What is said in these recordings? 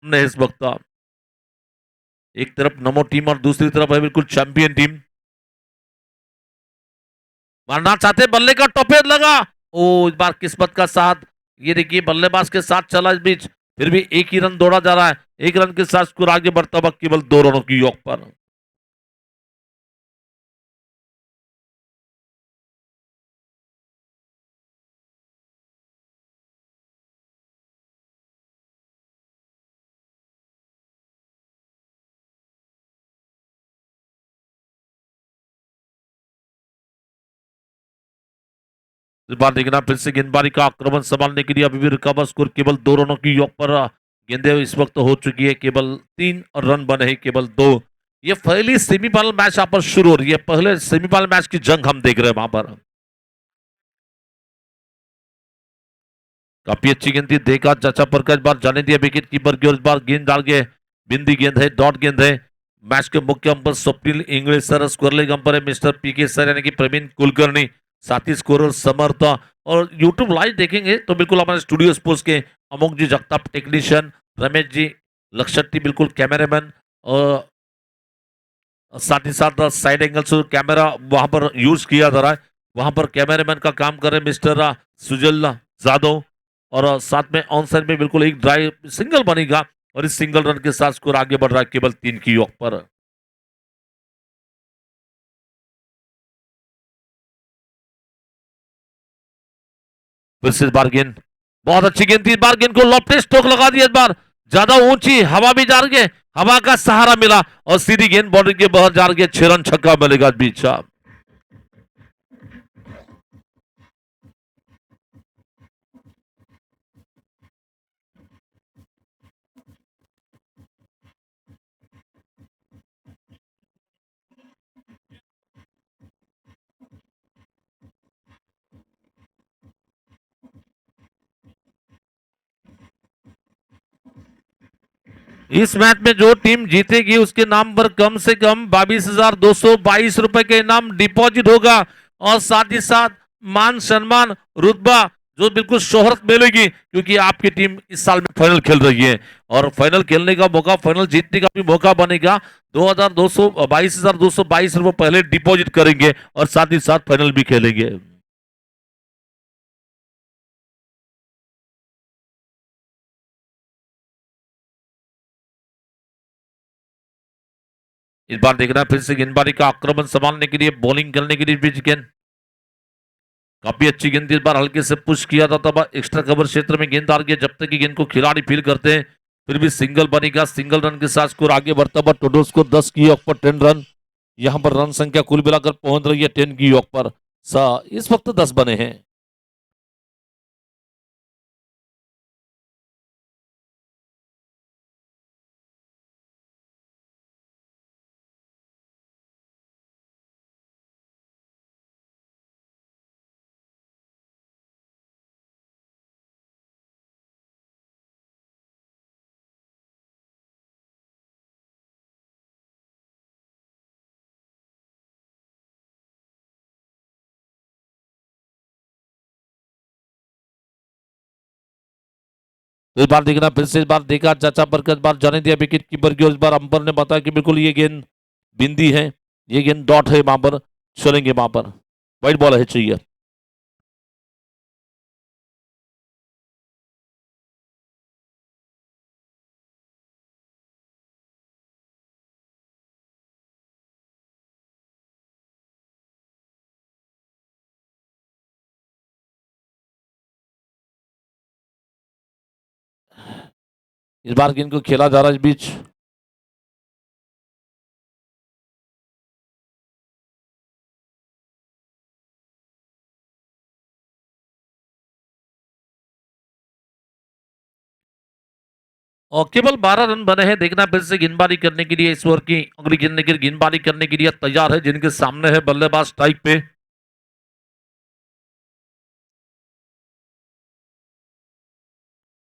ने इस वक्त एक तरफ नमो टीम और दूसरी तरफ है बिल्कुल चैंपियन टीम। मारना चाहते बल्ले का टॉपेज लगा। ओ इस बार किस्मत का साथ। ये देखिए बल्लेबाज के साथ चला इस बीच, फिर भी एक ही रन दौड़ा जा रहा है। एक रन के साथ स्कोर आगे बढ़ता हुआ केवल 2 रनों की योग पर। इस बार देखना फिर से गेंदबाजी का आक्रमण संभालने के लिए अभी भी रिकवर स्कोर केवल 2 रनों की योग पर। गेंदे इस वक्त हो चुकी है, केवल 3 रन बने हैं, केवल 2। ये पहली सेमीफाइनल मैच यहाँ पर शुरू हो रही है, पहले सेमीफाइनल मैच की जंग हम देख रहे हैं वहां पर। काफी अच्छी गेंद थी, देखा चाचा पर का इस बार जाने दिया विकेट कीपर की, और इस बार गेंद डाल के बिंदी गेंद है, डॉट गेंद है। मैच के मुख्य umpire Swapnil English sir, scoring umpire है मिस्टर पीके सर यानी कि प्रवीण कुलकर्णी, साथी स्कोरर समर्थ। और यूट्यूब लाइव देखेंगे तो बिल्कुल हमारे स्टूडियो स्पोर्ट्स के अमोक जी जगताप टेक्नीशियन, रमेश जी लक्षट्टी बिल्कुल कैमरामैन, और साथ ही साथ साइड एंगल से कैमरा वहां पर यूज किया जा रहा है। वहां पर कैमरामैन का काम कर रहे मिस्टर सुजल जादव, और साथ में ऑन साइड में बिल्कुल एक ड्राइव सिंगल बनेगा, और इस सिंगल रन के साथ स्कोर आगे बढ़ रहा है केवल 3 की योग पर। फिर से इस बार गेंद बहुत अच्छी गेंद थी, इस बार गेंद को लॉफ्टेड स्ट्रोक लगा दिया, इस बार ज्यादा ऊंची हवा भी जा रही है, हवा का सहारा मिला और सीधी गेंद बाउंड्री के बाहर जा रही है। 6 रन छक्का मिलेगा इस बीच। इस मैच में जो टीम जीतेगी उसके नाम पर कम से कम 22,222 रुपए के इनाम डिपॉजिट होगा, और साथ ही साथ मान सम्मान रुतबा जो बिल्कुल शोहरत मिलेगी, क्योंकि आपकी टीम इस साल में फाइनल खेल रही है, और फाइनल खेलने का मौका, फाइनल जीतने का भी मौका बनेगा। 22,222 रुपए पहले डिपॉजिट करेंगे और साथ ही साथ फाइनल भी खेलेंगे। इस बार देखना फिर से गेंदबाजी का आक्रमण संभालने के लिए, बॉलिंग करने के लिए बीच गेंद काफी अच्छी गेंद थी, इस बार हल्के से पुश किया था, तब एक्स्ट्रा कवर क्षेत्र में गेंद आ रही है। जब तक कि गेंद को खिलाड़ी फील करते हैं फिर भी सिंगल बनेगा, सिंगल रन के साथ स्कोर आगे बढ़ता हुआ टोटल स्कोर 10 की योग पर 10 रन। यहां पर रन संख्या कुल मिलाकर पहुंच रही है 10 की योग पर। इस वक्त 10 बने हैं। तो इस बार देखना फिर से, इस बार देखा चाचा पर इस बार जाने दिया विकेट कीपर की, और इस बार अंपर ने बताया कि बिल्कुल ये गेंद बिंदी है, ये गेंद डॉट है, वहां पर चलेंगे, वहां पर व्हाइट बॉल है चाहिए। इस बार गेंद को खेला जा रहा है इस बीच। और केवल 12 रन बने हैं, देखना फिर से गेंदबाजी करने के लिए इस ओवर की अगली गेंद की गेंदबाजी करने के लिए तैयार है, जिनके सामने है बल्लेबाज स्ट्राइक पे।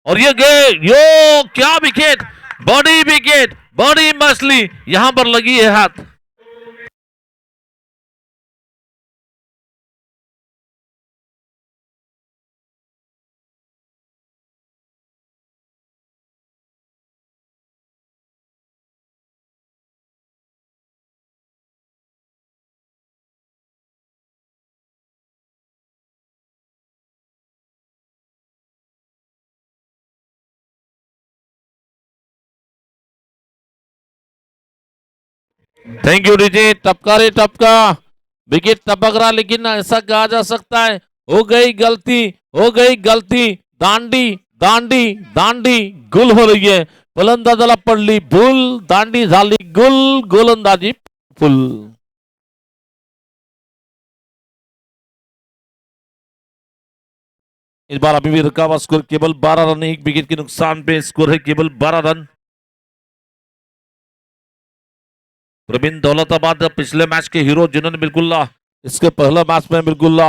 और ये गए यो क्या विकेट, बड़ी विकेट, बड़ी मछली यहां पर लगी है हाथ। Thank you DJ. टपका रे टपका, विकेट टपक रहा, लेकिन ऐसा कहा जा सकता है हो गई गलती, हो गई गलती। दांडी दांडी दांडी गुल हो रही है, फलंदाजाला पडली भूल, दांडी झाली गुल, गोलंदाजी फुल। इस बार अभी भी रुका हुआ स्कोर केवल 12 रन, एक विकेट के नुकसान पे स्कोर है केवल 12 रन। प्रवीण दौलताबाद पिछले मैच के हीरो, जिन्होंने बिल्कुल इसके पहले मैच में बिल्कुल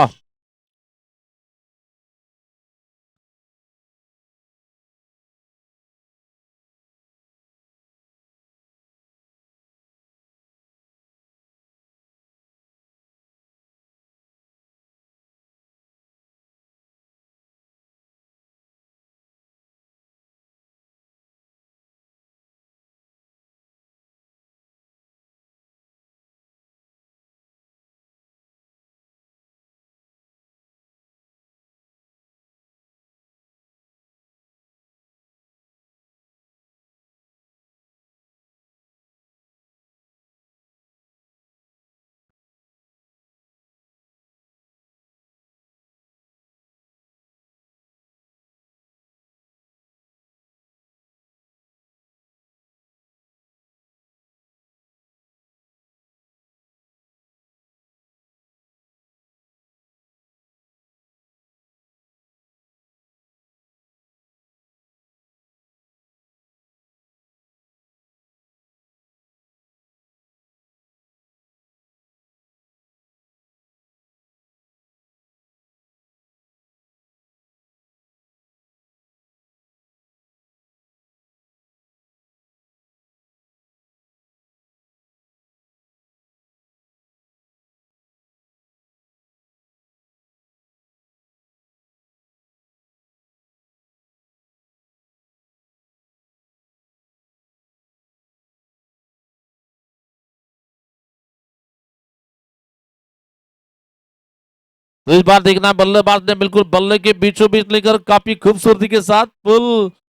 तो इस बार देखना बल्लेबाज ने बिल्कुल बल्ले के बीचों बीच लेकर काफी खूबसूरती के साथ फुल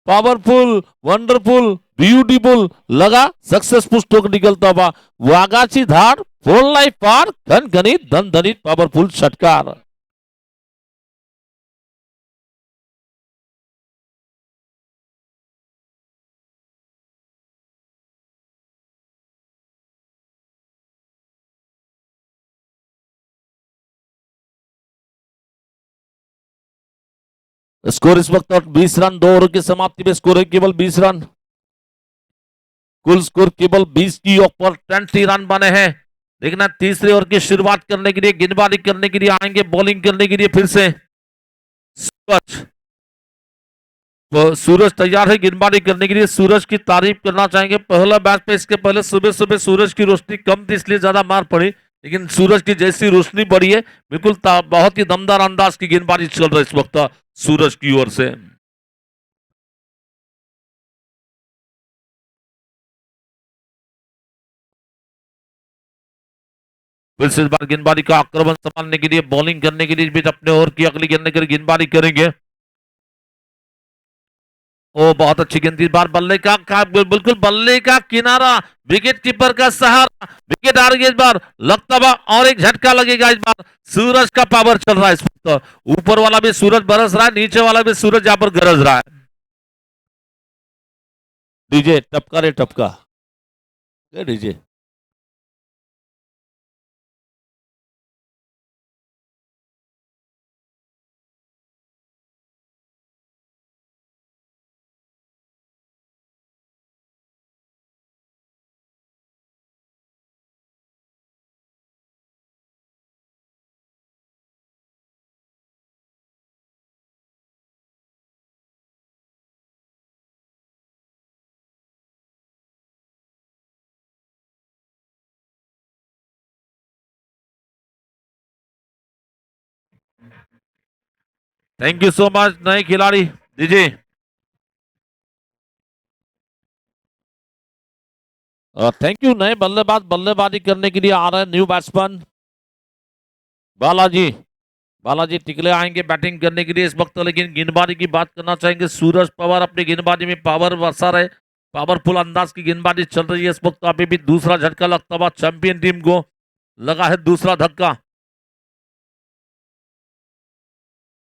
पावरफुल वंडरफुल ब्यूटीफुल लगा सक्सेसफुल स्ट्रोक निकलता हुआ वागाची धार फोर लाइफ पार घनघनित धनधनित पावरफुल षटकार। स्कोर इस वक्त 20 रन, 2 ओवर की समाप्ति में स्कोर है केवल 20 रन। कुल स्कोर केवल 20 की ऊपर 20 रन बने हैं। देखना तीसरे ओवर की शुरुआत करने के लिए, गेंदबाजी करने के लिए आएंगे, बॉलिंग करने के लिए फिर से सूरज। तो सूरज तैयार है गेंदबाजी करने के लिए। सूरज की तारीफ करना चाहेंगे, पहला मैच पे इसके पहले सुबह सुबह सूरज की रोशनी कम थी इसलिए ज्यादा मार पड़ी, लेकिन सूरज की जैसी रोशनी बढ़ी है बिल्कुल बहुत ही दमदार अंदाज की गेंदबाजी चल रही है इस वक्त सूरज की ओर से। फिर से इस बार गेंदबाजी का आक्रमण संभालने के लिए, बॉलिंग करने के लिए भी अपने ओवर की अगली गेंदबाजी करेंगे। ओ बहुत अच्छी गेंद, इस बार बल्ले का बिल्कुल बल्ले का किनारा, विकेट कीपर का सहारा, विकेट आ रही है इस बार, लगता है और एक झटका लगेगा इस बार। सूरज का पावर चल रहा है इस वक्त, ऊपर वाला भी सूरज बरस रहा है, नीचे वाला भी सूरज यहाँ पर गरज रहा है। डीजे टपका रे टपका, DJ. Thank you so much नए खिलाड़ी डीजे। थैंक यू नए बल्लेबाज बल्लेबाजी करने के लिए आ रहे हैं न्यू बैट्समैन बालाजी। बालाजी टिकले आएंगे बैटिंग करने के लिए इस वक्त, लेकिन गेंदबाजी की बात करना चाहेंगे सूरज पवार अपनी गेंदबाजी में पावर बरसा रहे, पावरफुल अंदाज की गेंदबाजी चल रही है इस वक्त। अभी भी दूसरा झटका लगता हुआ चैंपियन टीम को लगा है दूसरा धक्का।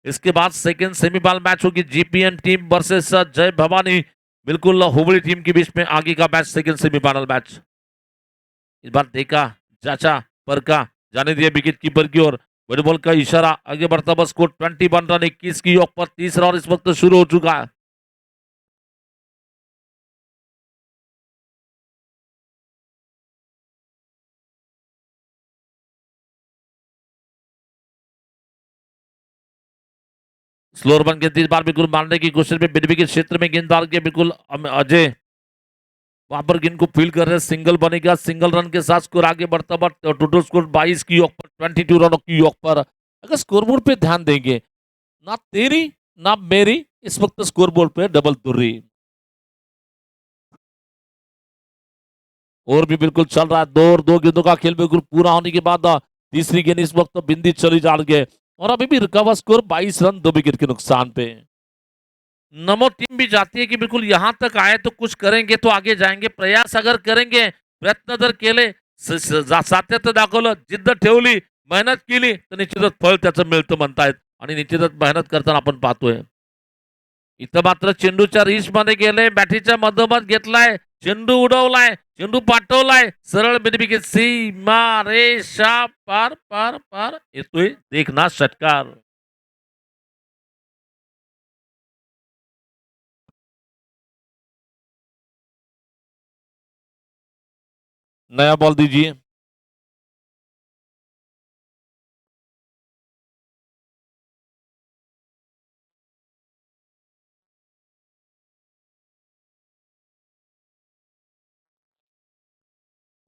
इसके बाद सेकेंड सेमीफाइनल मैच होगी जीपीएन टीम वर्सेस जय भवानी, बिल्कुल हुबली टीम के बीच में आगे का मैच, सेकेंड सेमीफाइनल मैच। इस बार देखा, जांचा, परखा, जाने दिया विकेट कीपर की ओर, बड़े बॉल का इशारा, आगे बढ़ता बस स्कोर 21 रन 21 की योग पर। तीसरा और इस वक्त शुरू हो चुका है। स्लोअर बन के 30 बार बिल्कुल मारने की कोशिश में मिड विकेट क्षेत्र में गेंद डाल के बिल्कुल अजय वहां पर गेंद को फील्ड कर रहे हैं। सिंगल बनेगा, सिंगल रन के साथ स्कोर आगे बढ़ता हुआ, टोटल स्कोर 22 की योग पर, 22 रनों की योग पर। अगर स्कोरबोर्ड पे ध्यान देंगे, ना तेरी ना मेरी, इस वक्त स्कोरबोर्ड पे डबल तुर्री। और भी बिल्कुल चल रहा है, दो गेंदों का खेल बिल्कुल पूरा होने के बाद तीसरी गेंद इस वक्त बिंदी चली जा रही है और अभी भी रुका हुआ स्कोर 22 रन 2 विकेट के नुकसान पे। नमो टीम भी चाहती है कि बिल्कुल यहां तक आए तो कुछ करेंगे तो आगे जाएंगे, प्रयास अगर करेंगे, प्रयत्न जर केले, सातत्य दाखवलं, जिद्द ठेवली, मेहनत केली तर निश्चितच फळ त्याचं मिळतं म्हणतायत आणि निश्चितच मेहनत करताना आपण पाहतोय. इथं मात्र चेंडूच्या रीच मध्ये गेले, बॅटीच्या मधोमध घेतलाय, चेंडू उडवलाय, चेंडू पाठवलाय सरळ बिनबिकीत सीमा रेषा पार पार पार येतोय देखना षटकार. नया बॉल दीजिए.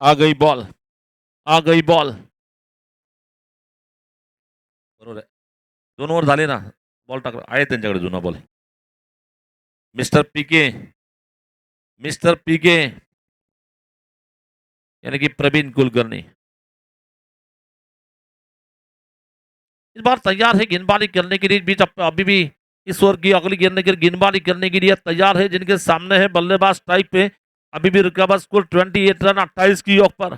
आ गई बॉल, आ गई बॉल. बरोबर आहे. 2 ओव्हर झाले ना, बॉल टाकला आहे त्यांच्याकडे जुना बॉल. मिस्टर पीके, मिस्टर पीके यानी कि प्रवीण कुलकर्णी इस बार तैयार है गेंदबाजी करने के लिए। बीच अभी भी इस ओवर की अगली गेंदबाजी करने के लिए तैयार है, जिनके सामने है बल्लेबाज टाइप पे। अभी भी रुका बस स्कोर 28 रन 28 की योग पर।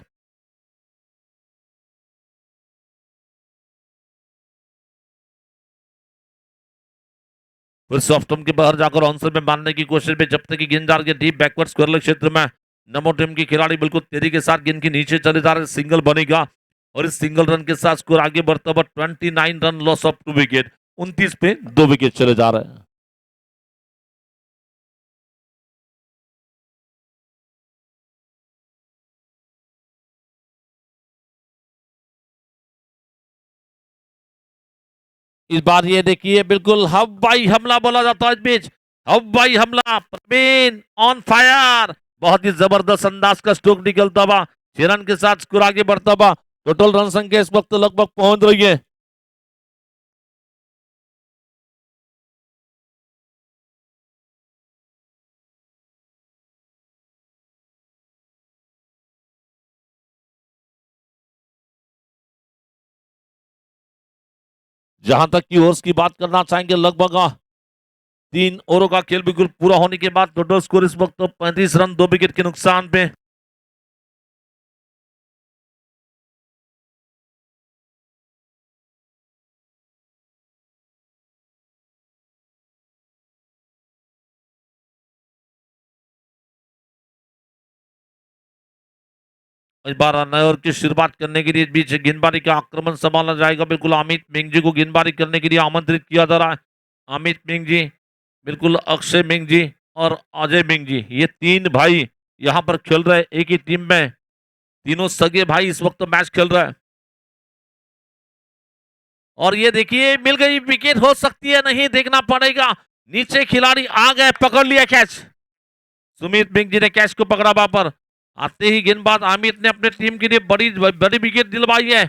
फिर सॉफ्टम के बाहर जाकर आंसर में मारने की कोशिश में, जब तक की गेंद डाल के डीप बैकवर्ड स्क्वायर क्षेत्र में नमो टीम के खिलाड़ी बिल्कुल तेजी के साथ गेंद के नीचे चले जा रहे हैं। सिंगल बनेगा और इस सिंगल रन के साथ स्कोर आगे बढ़ता हुआ 29 रन, लॉस ऑफ 2 विकेट। 29 पे 2 विकेट चले जा रहे हैं। इस बार ये देखिए बिल्कुल हवाई हमला बोला जाता है इस बीच, हवाई हमला, प्रवीण ऑन फायर, बहुत ही जबरदस्त अंदाज का स्ट्रोक निकलता हुआ 6 रन के साथ स्कोर आगे बढ़ता हुआ। टोटल रन संख्या इस वक्त लगभग पहुंच रही है। जहां तक की ओवर्स की बात करना चाहेंगे, लगभग 3 ओवरों का खेल बिल्कुल पूरा होने के बाद टोटल स्कोर इस वक्त 35 रन 2 विकेट के नुकसान पे। इस बार नए ओवर की शुरुआत करने के लिए बीच गेंदबाजी का आक्रमण संभाला जाएगा। बिल्कुल अमित मिंग जी को गेंदबाजी करने के लिए आमंत्रित किया जा रहा है। अमित मिंग जी, बिल्कुल अक्षय मिंग जी और अजय मिंग जी, ये 3 भाई यहां पर खेल रहे हैं एक ही टीम में। तीनों सगे भाई इस वक्त मैच खेल रहे हैं। और ये देखिए मिल गई विकेट, हो सकती है नहीं, देखना पड़ेगा। नीचे खिलाड़ी आ गए, पकड़ लिया कैच। सुमित मिंग जी ने कैच को पकड़ा वहां पर। आते ही गेंदबाज अमित ने अपने टीम के लिए बड़ी बड़ी विकेट दिलवाई है।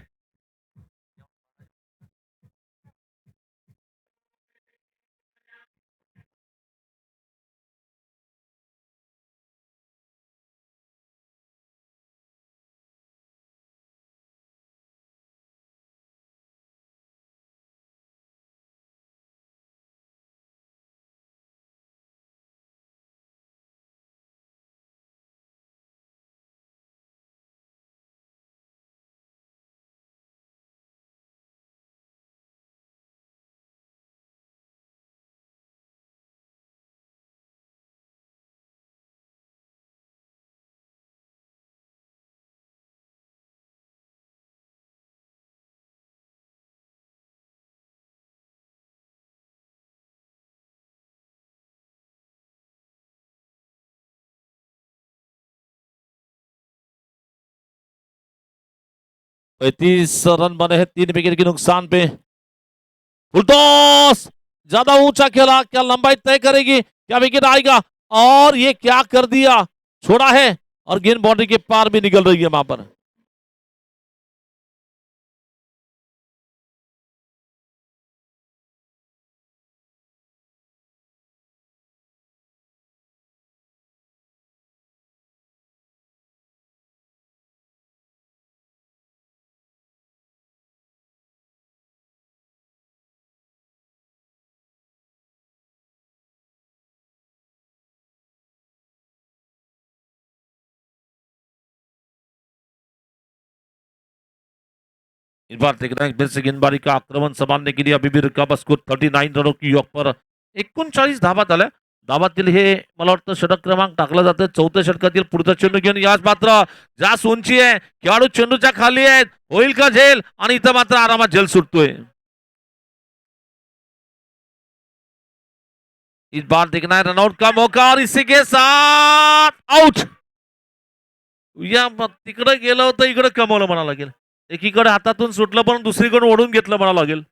35 रन बने हैं 3 विकेट के नुकसान पे। फुलटॉस ज्यादा ऊंचा खेला, क्या लंबाई तय करेगी, क्या विकेट आएगा, और ये क्या कर दिया, छोड़ा है और गेंद बाउंड्री के पार भी निकल रही है वहां पर। इस बार देखना है फिर से गेंदबाजी का आक्रमण संभालने के लिए अभी भी रिकाबा स्कोर 39 रनों की योग पर 39 धावा झाल्या। धावातील हे मला वाटतं षटक क्रमांक टाकला जातं। चौथ्या षटकातील पुढचा चेंडू घेऊन याच मात्र जास्त उंची आहे, खेळाडू चेंडूच्या खाली आहेत, होईल का झेल, आणि इथं मात्र आरामात झेल सुटतोय। इस बार देखना है रनआउट का मौका और इसी के साथ आउट। या तिकडे गेलं होतं, इकडे कमवलं म्हणावं लागेल। एकीकडे हातातून सुटलं पण दुसरीकडून ओढून घेतलं म्हणावं लागेल।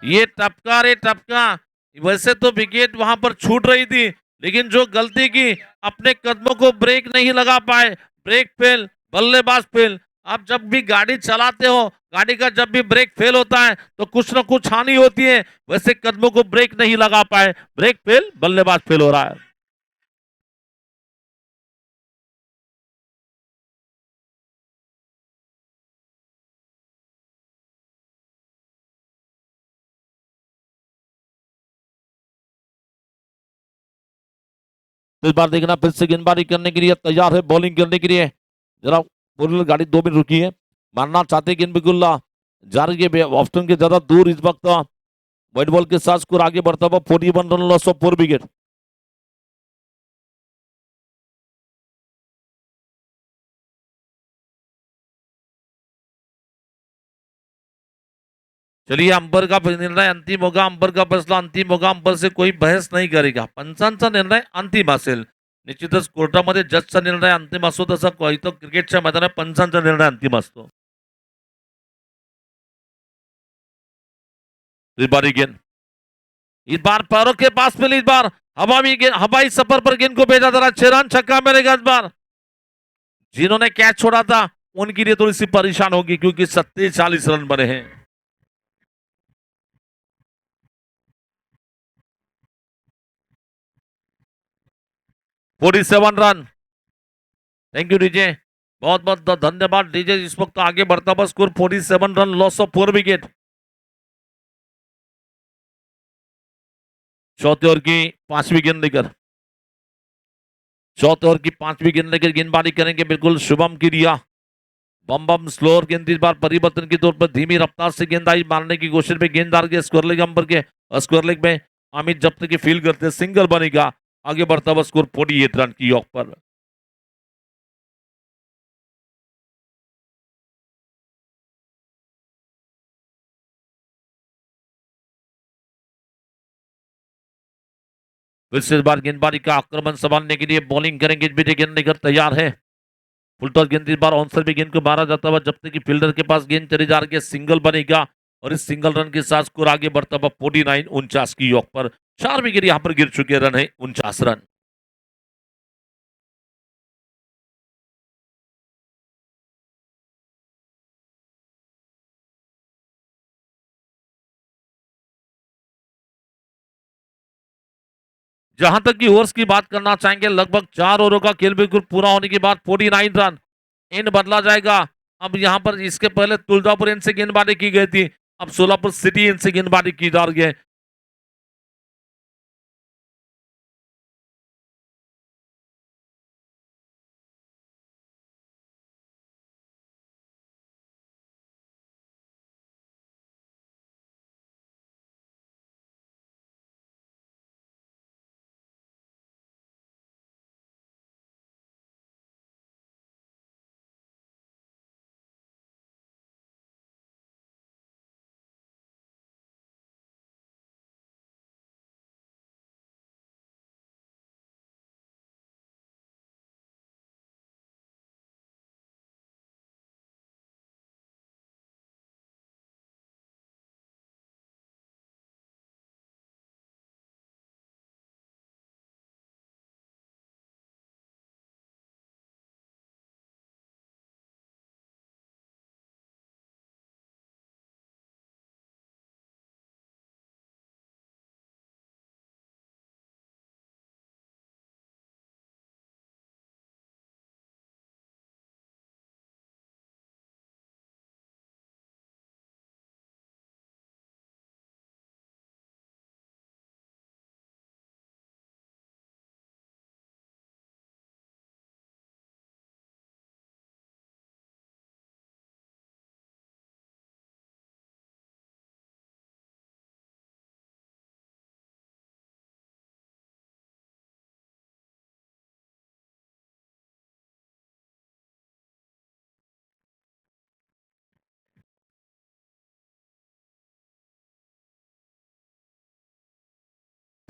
ये टपका रे टपका, वैसे तो विकेट वहां पर छूट रही थी, लेकिन जो गलती की, अपने कदमों को ब्रेक नहीं लगा पाए, ब्रेक फेल, बल्लेबाज फेल। आप जब भी गाड़ी चलाते हो, गाड़ी का जब भी ब्रेक फेल होता है तो कुछ ना कुछ हानि होती है, वैसे कदमों को ब्रेक नहीं लगा पाए, ब्रेक फेल, बल्लेबाज फेल हो रहा है। तो इस बार देखना फिर से गेंदबाजी करने के लिए तैयार है, बॉलिंग करने के लिए। जरा पूरी गाड़ी 2 मिनट रुकी है, मारना चाहते गेंद बिल्कुल जा रही है ऑप्शन के ज्यादा दूर। इस वक्त व्हाइट बॉल के साथ स्कोर आगे बढ़ता हुआ 41 रन लॉस ऑफ 4 विकेट। चलिए अंबर का निर्णय अंतिम होगा, अंबर का फैसला अंतिम होगा, अंबर से कोई बहस नहीं करेगा, पंचांचा निर्णय अंतिम असेल। निश्चितच कोर्टामध्ये जजचा निर्णय अंतिम असतो, तसा इथं क्रिकेटच्या मैदानात पंचांचा निर्णय अंतिम असतो। इस बार गेंद, इस बार पैरों के पास मिली, इस बार हवाई गेंद, हवाई सफर पर गेंद को भेजा जरा 6 रन छक्का मिलेगा इस बार। जिन्होंने कैच छोड़ा था उनके लिए थोड़ी सी परेशान होगी, क्योंकि 47 रन बने हैं। 47 रन। थैंक यू डीजे, बहुत बहुत धन्यवाद डीजे। इस वक्त आगे बढ़ता हुआ score 47 run loss of 4 wicket. चौथे ओवर की 5वीं गेंद लेकर, चौथे ओवर की 5वीं गेंद लेकर गेंदबाजी करेंगे बिल्कुल शुभम किरिया। बम बम स्लोअर गेंद, इस बार परिवर्तन के तौर पर धीमी रफ्तार से गेंदबाजी मारने की कोशिश में गेंददार के स्क्वायर लेग अंबर के स्क्वायर लेग में अमित जब तक फील करते सिंगल बनेगा। आगे बढ़ता हुआ स्कोर 48 रन की योग पर। फिर से इस बार गेंदबाजी का आक्रमण संभालने के लिए बॉलिंग करेंगे, बीटे गेंद लेकर तैयार है। फुलटॉस गेंद, इस बार ऑनसर भी गेंद को मारा जाता हुआ, जब तक कि फील्डर के पास गेंद चली जा रही है, सिंगल बनेगा और इस सिंगल रन के साथ स्कोर आगे बढ़ता हुआ 49 49 की योग पर। 4 विकेट यहां पर गिर चुके, रन है 49 रन। जहां तक की ओवर्स की बात करना चाहेंगे, लगभग 4 ओवरों का खेल बिल्कुल पूरा होने के बाद 49 रन। इन बदला जाएगा। अब यहां पर इसके पहले तुलजापुर इन से गेंदबाजी की गई थी, अब सोलापुर सिटी इन से गेंदबाजी की जा रही है।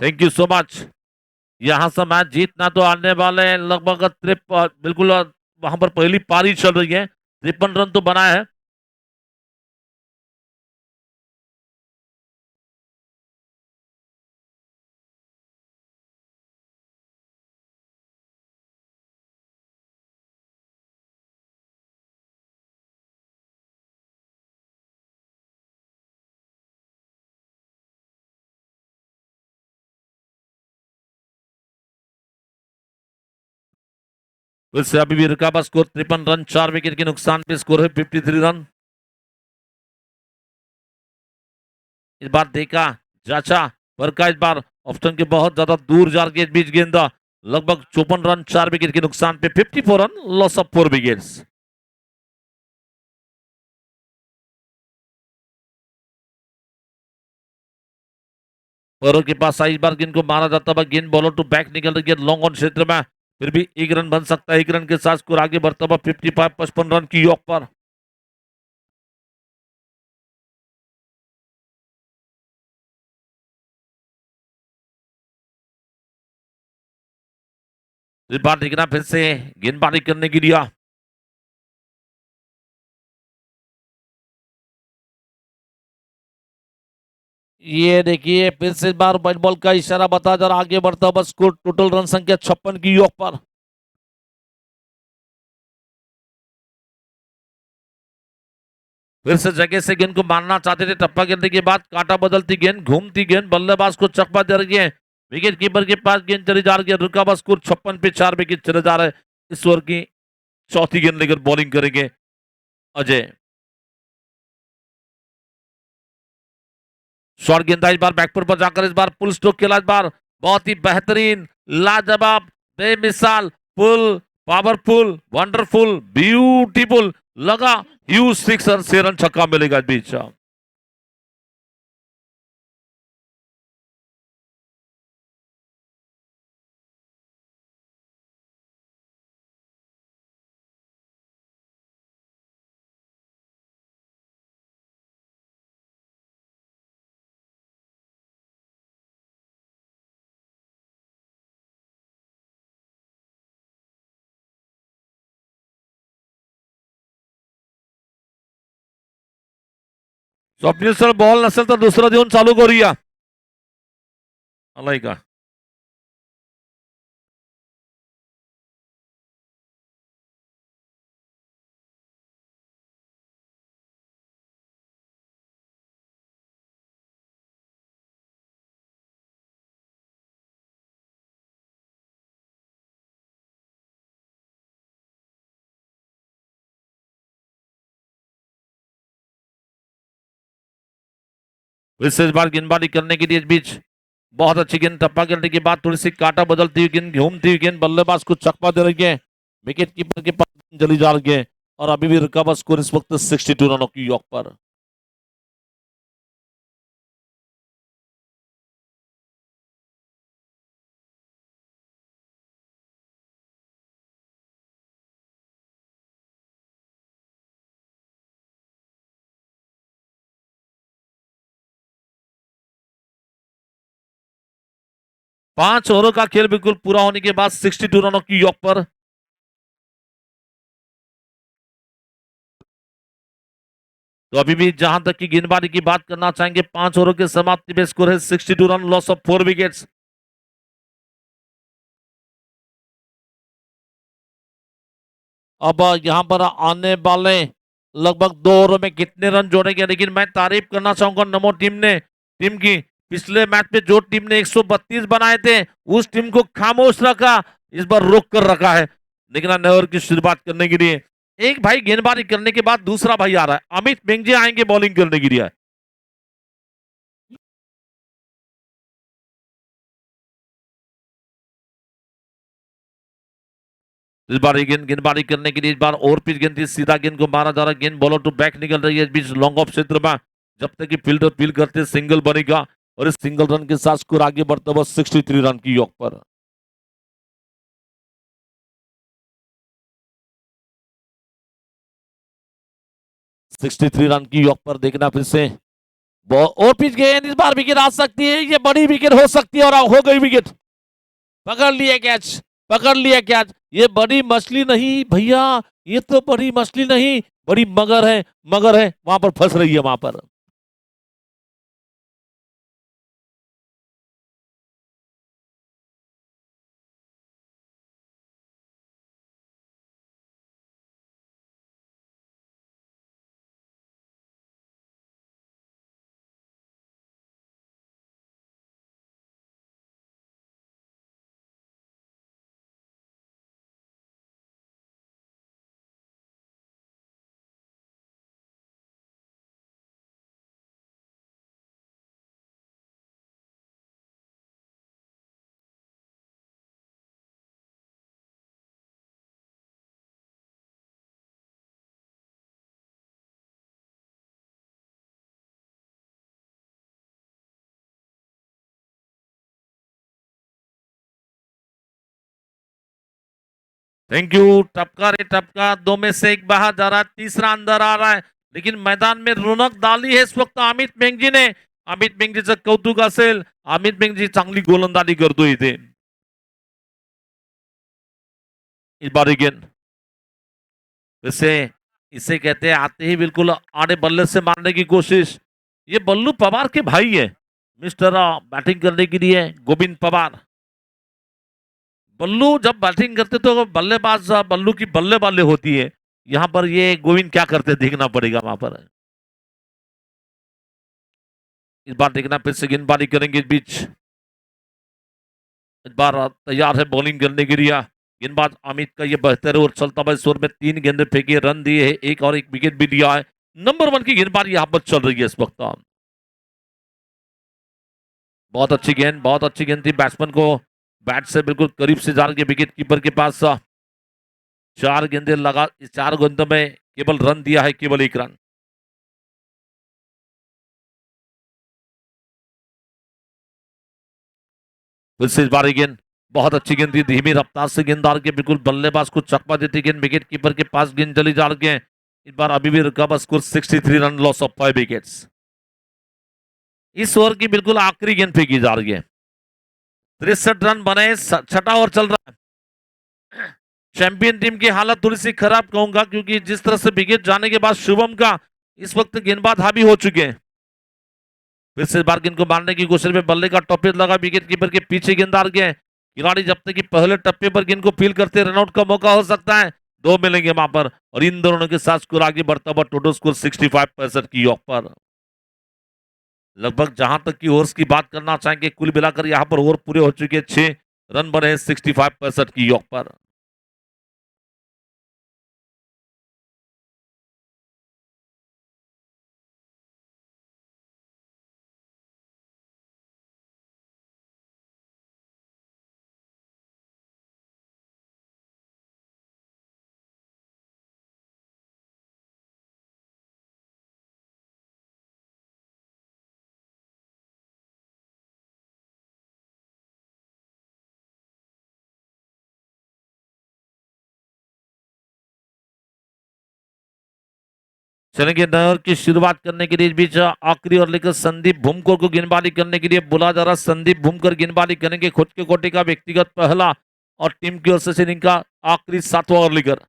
Thank you so much. यहाँ से मैच जीतना तो आने वाले हैं लगभग बिल्कुल वहां पर पहली पारी चल रही है, 53 रन तो बना है। फिर से अभी भी रिकाबा स्कोर 53 रन, 4 विकेट के नुकसान पे स्कोर है 53 रन। इस बार देखा जाचा पर का इस बार ऑप्शन के बहुत ज्यादा दूर जा के बीच गेंदा, लगभग 54 रन, 4 विकेट के नुकसान पे 54 रन, लॉस ऑफ 4 विकेट्स। परों के पास आई, इस बार गेंद को मारा जाता हुआ, गेंद बॉलर टू बैक निकल रही है लॉन्ग ऑन क्षेत्र में, फिर भी एक रन बन सकता है, एक रन के साथ स्कोर आगे बढ़ता हुआ 55, 55 रन की योग पर। इस बार देखना फिर से गेंदबाजी करने के लिए, ये देखिए फिर से इस बार व्हाइट बॉल का इशारा बता जा रहा, आगे बढ़ता हुआ स्कोर टोटल रन संख्या 56 की योग पर। फिर से जगह से गेंद को मारना चाहते थे, टप्पा गिरने के बाद कांटा बदलती गेंद, घूमती गेंद, बल्लेबाज को चकमा दे रही है, विकेट कीपर के पास गेंद चली जा रही है, रुका बस स्कोर 56 पे 4 विकेट चले जा रहे हैं। इस ओवर की चौथी गेंद लेकर बॉलिंग करेंगे अजय। शॉर्ट गेंदा इस बार बैकफुट पर जाकर इस बार पुल स्ट्रोक खेला, इस बार बहुत ही बेहतरीन, लाजवाब, बेमिसाल, फुल पावरफुल, वंडरफुल, ब्यूटीफुल लगा, ह्यूज सिक्सर से रन छक्का मिलेगा इस बीच। स्वप्नील सर बॉल नसेल तर दुसरं देऊन चालू करूया, आलाय का? विशेष बार गेंदबाजी करने के लिए इस बीच बहुत अच्छी गेंद, टप्पा गिरने के बाद थोड़ी सी काटा बदलती हुई गेंद, घूमती हुई गेंद, बल्लेबाज को चकमा दे रही है, विकेट कीपर के पास चली जा रही है, और अभी भी रिकवर स्कोर इस वक्त 62 रनों की योग पर। 5 ओवरों का खेल बिल्कुल पूरा होने के बाद 62 रनों की योग पर। तो अभी भी जहां तक की गेंदबाजी की बात करना चाहेंगे, 5 ओवरों के समाप्ति में स्कोर है 62 रन, लॉस ऑफ 4 विकेट्स। अब यहां पर आने वाले लगभग 2 ओवरों में कितने रन जोड़ेंगे, लेकिन मैं तारीफ करना चाहूंगा नमो टीम की, पिछले मैच में जो टीम ने 132 बनाए थे उस टीम को खामोश रखा, इस बार रोक कर रखा है। लेकिन नए ओवर की शुरुआत करने के लिए एक भाई गेंदबाजी करने के बाद दूसरा भाई आ रहा है, अमित बेंगजे आएंगे बॉलिंग करने के लिए। इस बार गेंदबाजी करने के लिए इस बार और पिच गेंद थी, सीधा गेंद को मारा जा रहा, गेंद बॉलर टू बैक निकल रही है इस बीच लॉन्ग ऑफ क्षेत्र में, जब तक कि फील्डर फील करते सिंगल बनेगा, और इस सिंगल रन के साथ स्कोर आगे बढ़ता हुआ 63 रन की योग पर। 63 रन की योग पर देखना फिर से और पिच गेंद, इस बार विकेट आ सकती है, ये बड़ी विकेट हो सकती है और हो गई विकेट। पकड़ लिया कैच, पकड़ लिया कैच। ये बड़ी मछली नहीं भैया, ये तो बड़ी मछली नहीं, बड़ी मगर है, मगर है, वहां पर फंस रही है वहां पर। Thank you. टपका रे टपका, दो में से एक बाहर जा रहा है, तीसरा अंदर आ रहा है, लेकिन मैदान में रौनक डाली है इस वक्त अमित मेंगजी ने। अमित मेंगजीचं कौतुक असेल, अमित मेंगजी चांगली गोलंदाजी करतोय इथे। इस बार गेंद वैसे इसे कहते हैं आते ही बिल्कुल आड़े बल्ले से मारने की कोशिश। ये बल्लू पवार के भाई है, मिस्टर बैटिंग करने के लिए गोविंद पवार। बल्लू जब बैटिंग करते तो बल्लेबाज बल्लू की बल्ले बल्ले होती है। यहाँ पर ये गोविंद क्या करते देखना पड़ेगा वहां पर। इस बार देखना फिर से गेंदबाजी करेंगे इस बीच। इस बार तैयार है बॉलिंग करने के लिए गेंदबाज अमित का। ये बेहतर और चलता हुआ स्कोर में 3 गेंदे फेंकी, रन दिए है, एक और एक विकेट भी दिया है। नंबर 1 की गेंदबाजी यहाँ पर चल रही है इस वक्त। बहुत अच्छी गेंद, बहुत अच्छी गेंद थी, बैट्समैन को बैट से बिल्कुल करीब से जा के विकेट कीपर के पास 4 गेंदे लगा, इस 4 गेंदों में केवल रन दिया है, केवल 1 रन। फिर से इस बार गेंद बहुत अच्छी गेंद थी, धीमी रफ्तार से गेंद डाल के बिल्कुल बल्लेबाज को चकमा देती गेंद विकेट कीपर के पास गेंद चली जा रही है। इस बार अभी भी रुका score 63 run, loss of 5 wickets. इस ओवर की बिल्कुल आखिरी गेंद फेंकी जा रही है। 63 रन बने, छठा ओवर चल रहा है। चैंपियन टीम की हालत थोड़ी सी खराब कहूंगा, क्योंकि जिस तरह से विकेट जाने के बाद शुभम का इस वक्त गेंदबाज हावी हो चुके हैं। फिर से बार गेंद को मारने की कोशिश में बल्ले का टॉपिस लगा, विकेट कीपर के पीछे गेंद आ गया। खिलाड़ी जब तक कि पहले टप्पे पर गेंद को फील करते रनआउट का मौका हो सकता है, 2 मिलेंगे वहां पर, और इन दोनों के साथ स्कोर आगे बढ़ता हुआ टोटल स्कोर 65 की ऑफ पर। लगभग जहां तक की ओवर्स की बात करना चाहेंगे, कुल मिलाकर यहां पर ओवर पूरे हो चुके 6 रन बने 65 की ऑफ पर। चलेंगे नए ओवर की शुरुआत करने के लिए इस बीच आखिरी ओवर लेकर संदीप भूमकर को गेंदबाजी करने के लिए बुला जा रहा। संदीप भूमकर गेंदबाजी करेंगे खुद के कोटे का व्यक्तिगत पहला और टीम की ओर से इनिंग का आखिरी 7वां ओवर लेकर।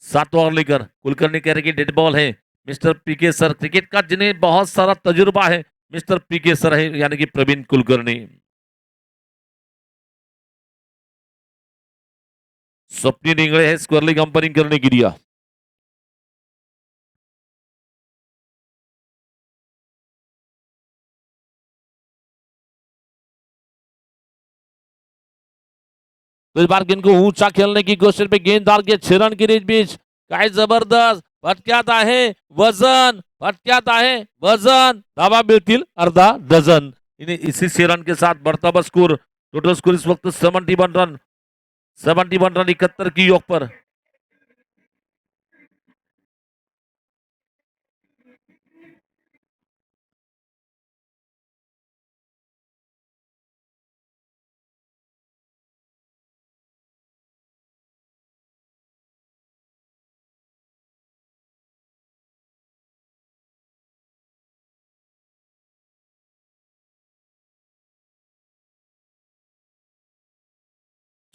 7वां ओवर लेकर कुलकर्णी कह रहे कि डेड बॉल है। मिस्टर पीके सर, क्रिकेट का जिन्हें बहुत सारा तजुर्बा है, मिस्टर पीके सर है, यानी कि प्रवीण कुलकर्णी। स्वप्नील इंगळे है स्क्वेअरली कंपनी करने के लिए। तो इस बार गेंद को ऊंचा खेलने की कोशिश में गेंद डाल के 6 रन की रेंज बीच। काय जबरदस्त फटक्यात आहे वजन, फटक्यात आहे वजन, धावा मिळतील अर्धा डझन। इन्हें इसी 6 रन के साथ बढ़ता हुआ स्कोर, टोटल स्कोर इस वक्त 71 रन, 71 रन 71 की योग पर।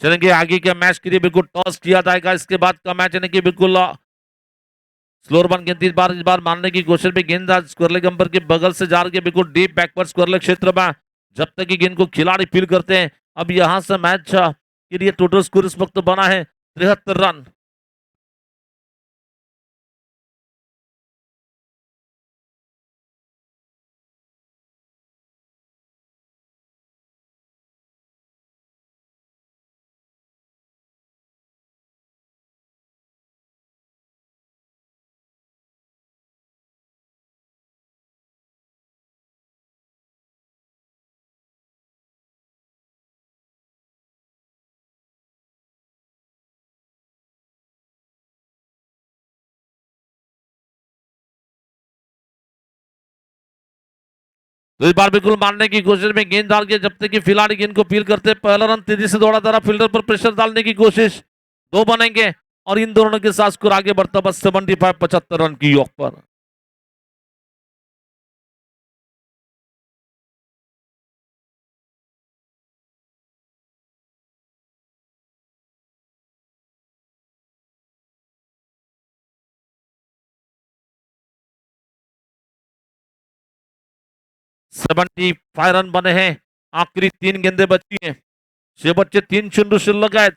चलेंगे आगे के मैच के लिए बिल्कुल टॉस किया जाएगा। इसके बाद का मैच यानी कि बिल्कुल स्लोअर बन गेंद इस बार मारने की कोशिश में गेंद स्क्वायर लेग अंपर के बगल से जा रही है बिल्कुल डीप बैकवर्ड स्क्वायर लेग क्षेत्र में। जब तक कि गेंद को खिलाड़ी फील करते हैं। अब यहां से मैच के लिए टोटल स्कोर इस वक्त बना है 73 रन। तो इस बार बिल्कुल मारने की कोशिश में गेंद डाल के जब तक कि खिलाड़ी गेंद को फील करते पहला रन तेजी से दौड़ा जा फील्डर पर प्रेशर डालने की कोशिश दो बनेंगे और इन दोनों के साथ स्कोर आगे बढ़ता बस 75 रन की योग पर। सेवंटी 5 रन बने हैं। आखिरी 3 गेंदे बची हैं। शेवटचे 3 चेंडू शिल्लक आहेत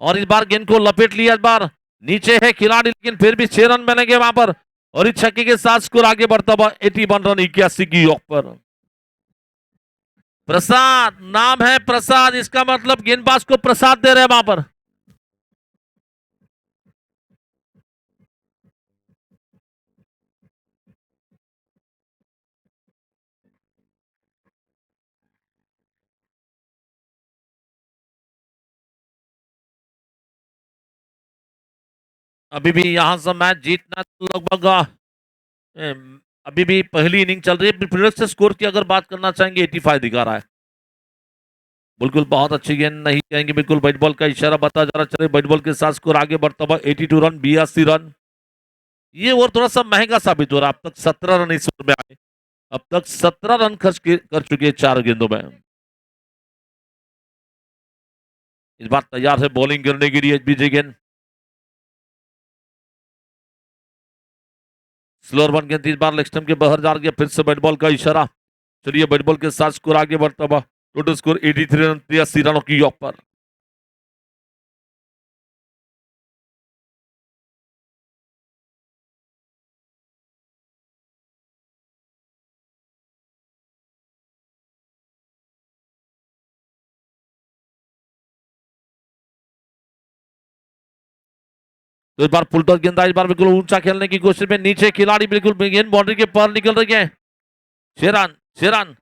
और इस बार गेंद को लपेट लिया। इस बार नीचे है खिलाड़ी लेकिन फिर भी 6 रन बनेंगे वहां पर और इस छक्के के साथ स्कोर आगे बढ़ता हुआ 81 रन 81 की योग पर। प्रसाद नाम है प्रसाद, इसका मतलब गेंदबाज को प्रसाद दे रहे हैं वहां पर। अभी भी यहां से मैच जीतना तो लगभग अभी भी पहली इनिंग चल रही है। प्रेडिक्शन स्कोर की अगर बात करना चाहेंगे 85 दिखा रहा है। बिल्कुल बहुत अच्छी गेंद नहीं कहेंगे, बिल्कुल बैट बॉल का इशारा बता जा रहा। चले बैट बॉल के साथ स्कोर आगे बढ़ता हुआ 82 रन 82 रन। ये ओवर थोड़ा सा महंगा साबित हो रहा है। अब तक 17 रन इस ओवर में आए। अब तक 17 रन खर्च कर चुके हैं 4 गेंदों में। इस बार तैयार है बॉलिंग करने के लिए विजय गेंद। स्लोअर वन गेंद इस बार लेग स्टंप के बाहर जा रही है। फिर से बैट बॉल का इशारा। चलिए बैट बॉल के साथ स्कोर आगे बढ़ता हुआ टोटल स्कोर 83 रन 83 रनों की योग पर। तो इस बार फुलटॉस गेंदा इस बार बिल्कुल ऊंचा खेलने की कोशिश में नीचे खिलाड़ी बिल्कुल गेंद बाउंड्री के पार निकल रही है। 6 रन 6 रन।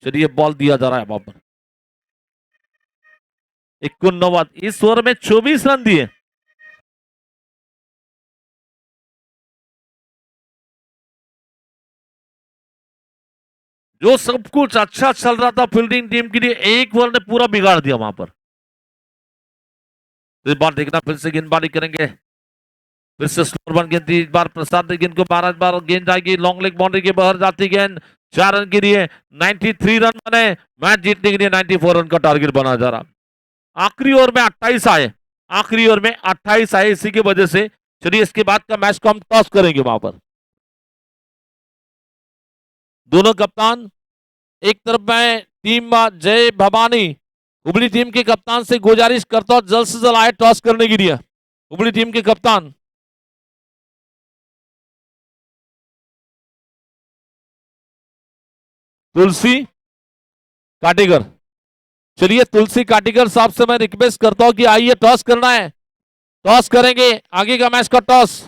चलिए बॉल दिया जा रहा है वहां पर। 89 इस ओवर में 24 रन दिए। जो सब कुछ अच्छा चल रहा था फील्डिंग टीम के लिए एक ओवर ने पूरा बिगाड़ दिया वहां पर। तो इस बार देखना फिर से गेंदबाजी करेंगे। फिर से स्लोअर वन गेंद थी। इस बार प्रसाद ने गेंद को मारा। इस बार गेंद जाएगी लॉन्ग लेग बाउंड्री के बाहर जाती गेंद। 4 रन के लिए 93 रन बने। मैच जीतने के लिए 94 रन का टारगेट बना जा रहा। आखिरी ओवर में 28 आए। आखिरी ओवर में 28 आए इसी की वजह से। चलिए इसके बाद का मैच को हम टॉस करेंगे वहां पर। दोनों कप्तान एक तरफ में टीम जय भवानी हुबली टीम के कप्तान से गुजारिश करता हूं जल्द से जल्द आए टॉस करने के लिए। हुबली टीम के कप्तान तुलसी काटेकर। चलिए तुलसी काटेकर साहब से मैं रिक्वेस्ट करता हूं कि आइए टॉस करना है। टॉस करेंगे आगे का मैच का toss.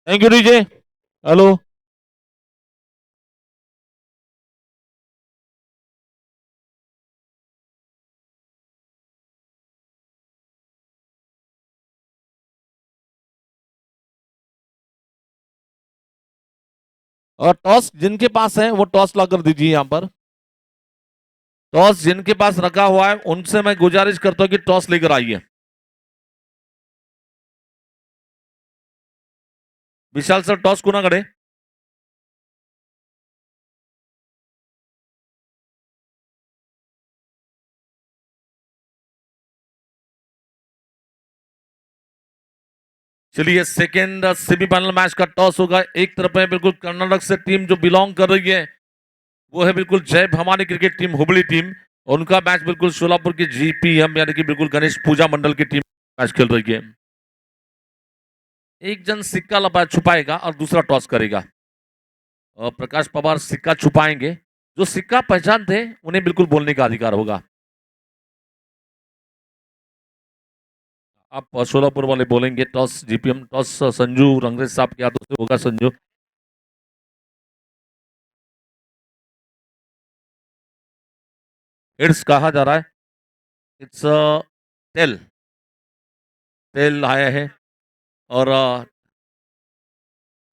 Thank you DJ. Hello. और टॉस जिनके पास है वो टॉस ला कर दीजिए यहाँ पर। टॉस जिनके पास रखा हुआ है उनसे मैं गुजारिश करता हूँ कि टॉस लेकर आइए। विशाल सर टॉस कुणाकडे? चलिए सेकेंड सेमीफाइनल मैच का टॉस होगा। एक तरफ है बिल्कुल कर्नाटक से टीम जो बिलोंग कर रही है, वो है बिल्कुल जय Bhavani cricket team Hubli team. और उनका मैच बिल्कुल सोलापुर की जीपीएम यानी कि बिल्कुल गणेश पूजा मंडल की टीम मैच खेल रही है। एक जन सिक्का लपा छुपाएगा और दूसरा टॉस करेगा। और प्रकाश पवार सिक्का छुपाएंगे। जो सिक्का पहचानते हैं उन्हें बिल्कुल बोलने का अधिकार होगा। आप सोलापुर वाले बोलेंगे toss GPM toss Sanju Rangrez साहब के हाथों से होगा। संजू इट्स कहा जा रहा है। इट्स टेल टेल आया है। और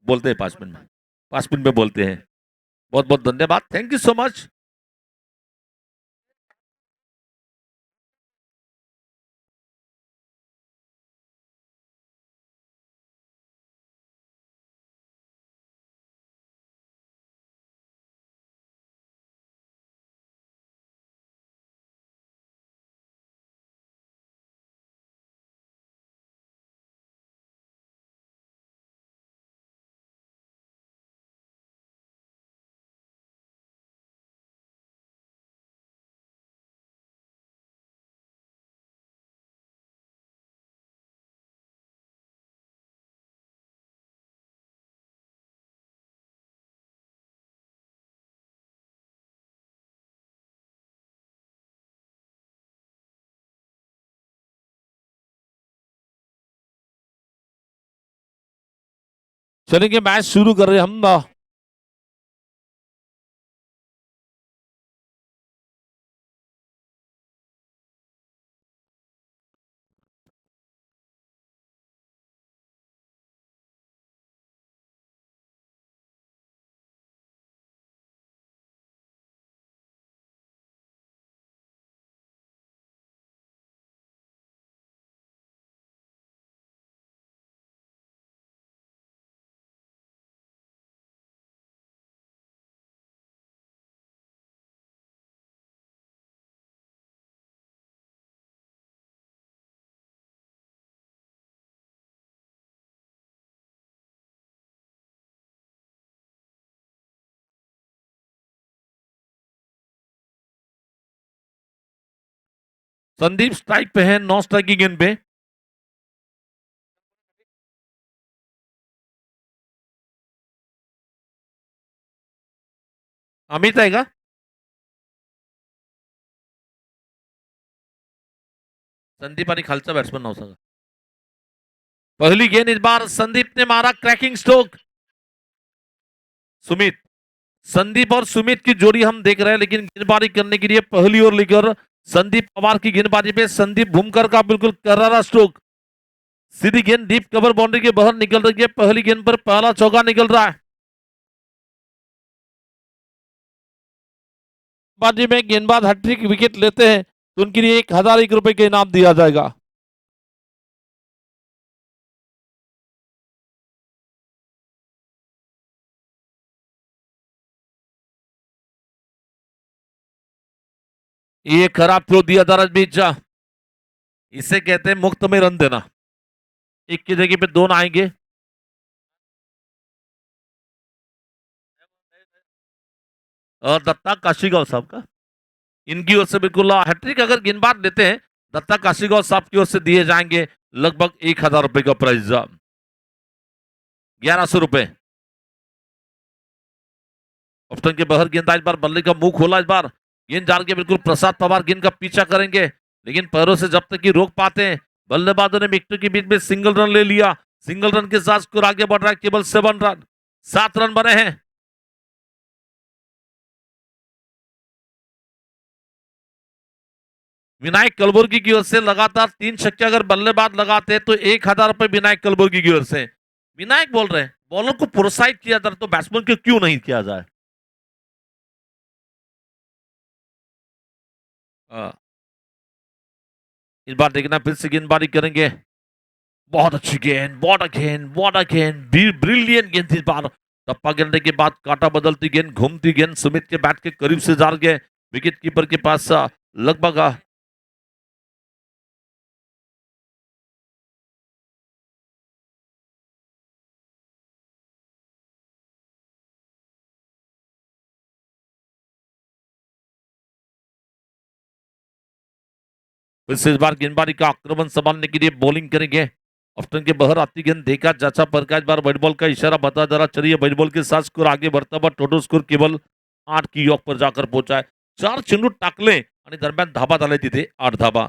बोलते हैं 5 मिनट में। 5 मिनट में बोलते हैं। बहुत बहुत धन्यवाद। Thank you so much. चलेंगे मैच शुरू कर रहे हैं हम। संदीप स्ट्राइक पे है, 9 स्ट्राइक की गेंद पे। अमित आएगा। संदीप आणि खालचा बॅट्समन नाव सांगा। पहली गेंद इस बार संदीप ने मारा क्रैकिंग स्ट्रोक। सुमित संदीप और सुमित की जोड़ी हम देख रहे हैं, लेकिन गेंदबाजी करने के लिए पहली ओर लेकर संदीप पवार की गेंदबाजी पे संदीप भूमकर का बिल्कुल करारा स्ट्रोक। सीधी गेंद डीप कवर बाउंड्री के बाहर निकल रही है। पहली गेंद पर पहला चौका निकल रहा है। बाजी में गेंदबाज हैट्रिक विकेट लेते हैं तो उनके लिए 1,001 रुपए का इनाम दिया जाएगा। ये खराब थ्रो दिया था रजबीर शाह। इसे कहते हैं मुफ्त में रन देना। एक की जगह पे दो ना आएंगे। और दत्ता काशीगांव साहब का इनकी ओर से बिल्कुल हैट्रिक अगर गेंदबाज देते हैं दत्ता काशीगांव साहब की ओर से दिए जाएंगे लगभग 1,000 रुपए का प्राइज। 1,100 रुपए। ऑप्शन के बाहर गेंद इस बार बल्ले का मुंह खोला। इस बार गेंद डाल के बिल्कुल प्रसाद पवार गेंद का पीछा करेंगे, लेकिन पैरों से जब तक ही रोक पाते हैं। बल्लेबाजों ने विकेट के बीच में सिंगल रन ले लिया। सिंगल रन के साथ स्कोर आगे बढ़ रहा है, केवल 7 रन, 7 रन बने हैं। विनायक कलबुर्गी की ओर से लगातार 3 छक्के अगर बल्लेबाज लगाते हैं तो 1,000 रुपए विनायक कलबुर्गी की ओर से। विनायक बोल रहे हैं बॉलर को प्रोत्साहित किया जाए तो बैट्समैन को क्यों नहीं किया जाए। इस बार देखना फिर से गेंदबाजी करेंगे। बहुत अच्छी गेंद, व्हाट अ गेंद, ब्रिलियंट गेंद इस बार। टप्पा गिरने के बाद कांटा बदलती गेंद, घूमती गेंद सुमित के बैट के करीब से जा गए विकेट कीपर के पास लगभग फिर से इस बार गेंदबाजी का आक्रमण संभालने के लिए बॉलिंग करेंगे। ऑफ्टन के बहर आती गेंद देखा जाचा पर का इस बार व्हाइट बॉल का इशारा बता जा रहा। चलिए व्हाइट बॉल के साथ स्कोर आगे बढ़ता हुआ टोटल स्कोर केवल 8 की यॉक पर जाकर पहुंचा है। 4 चेंडू टाकले आणि दरम्यान धाबा झाले तिथे 8 धाबा।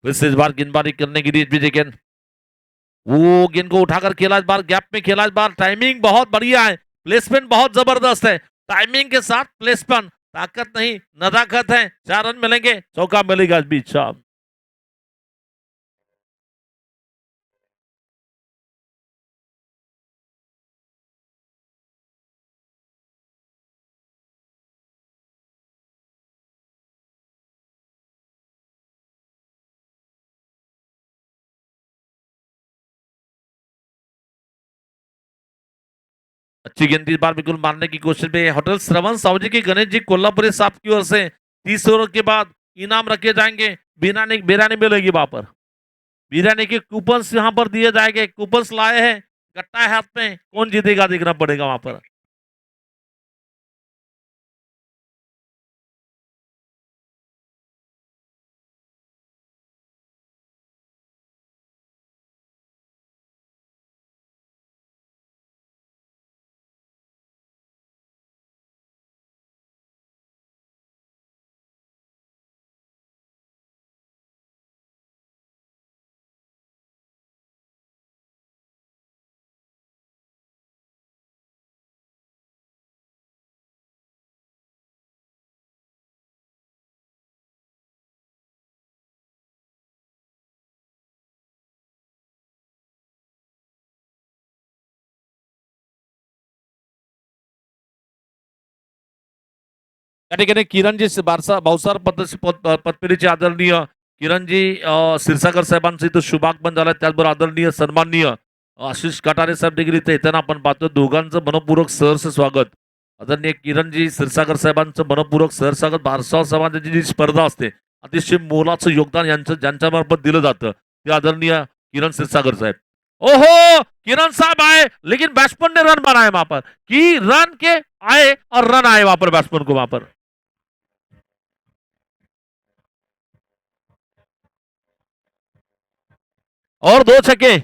फिर से इस बार गेंदबाजी करने के लिए विजय गेंद, वो गेंद को उठाकर खेला इस बार, गैप में खेला इस बार। टाइमिंग बहुत बढ़िया है, प्लेसमेंट बहुत जबरदस्त है। टाइमिंग के साथ प्लेसमेंट, ताकत नहीं नदाकत है। 4 रन मिलेंगे, चौका मिलेगा इस बीच। अच्छी गेंद इस बार बिल्कुल मारने की कोशिश में। होटल श्रवण सावजी की गणेश जी कोल्हापुरी साहब की ओर से 30 ओवर के बाद इनाम रखे जाएंगे। बिरयानी मिलेगी वहां पर, बिरयानी के कूपन्स यहाँ पर दिए जाएंगे। कूपन्स लाए हैं, कट्टा है हाथ में, कौन जीतेगा देखना पड़ेगा वहां पर। या ठिकाणी किरणजी भाऊसार पतपेढीचे आदरणीय किरणजी क्षीरसागर साहेबांचं इथं शुभागमन झालं. त्याचबरोबर आदरणीय सन्माननीय आशिष कटारे साहेब देखील इथे येताना आपण पाहतो. दोघांचं मनपूर्वक सहर्ष स्वागत. आदरणीय किरणजी क्षीरसागर साहेबांचं मनपूर्वक सहर्ष भारसाव समाजाची जी स्पर्धा असते, अतिशय मोलाचं योगदान यांचं ज्यांच्या मार्फत दिलं जातं ते आदरणीय किरण क्षीरसागर साहेब. ओहो, किरण साहब आए लेकिन बैट्समैन ने रन बनाए वहां पर, कि रन के आए और रन आए वहां पर बैट्समैन को वहां पर. और 2 छक्के.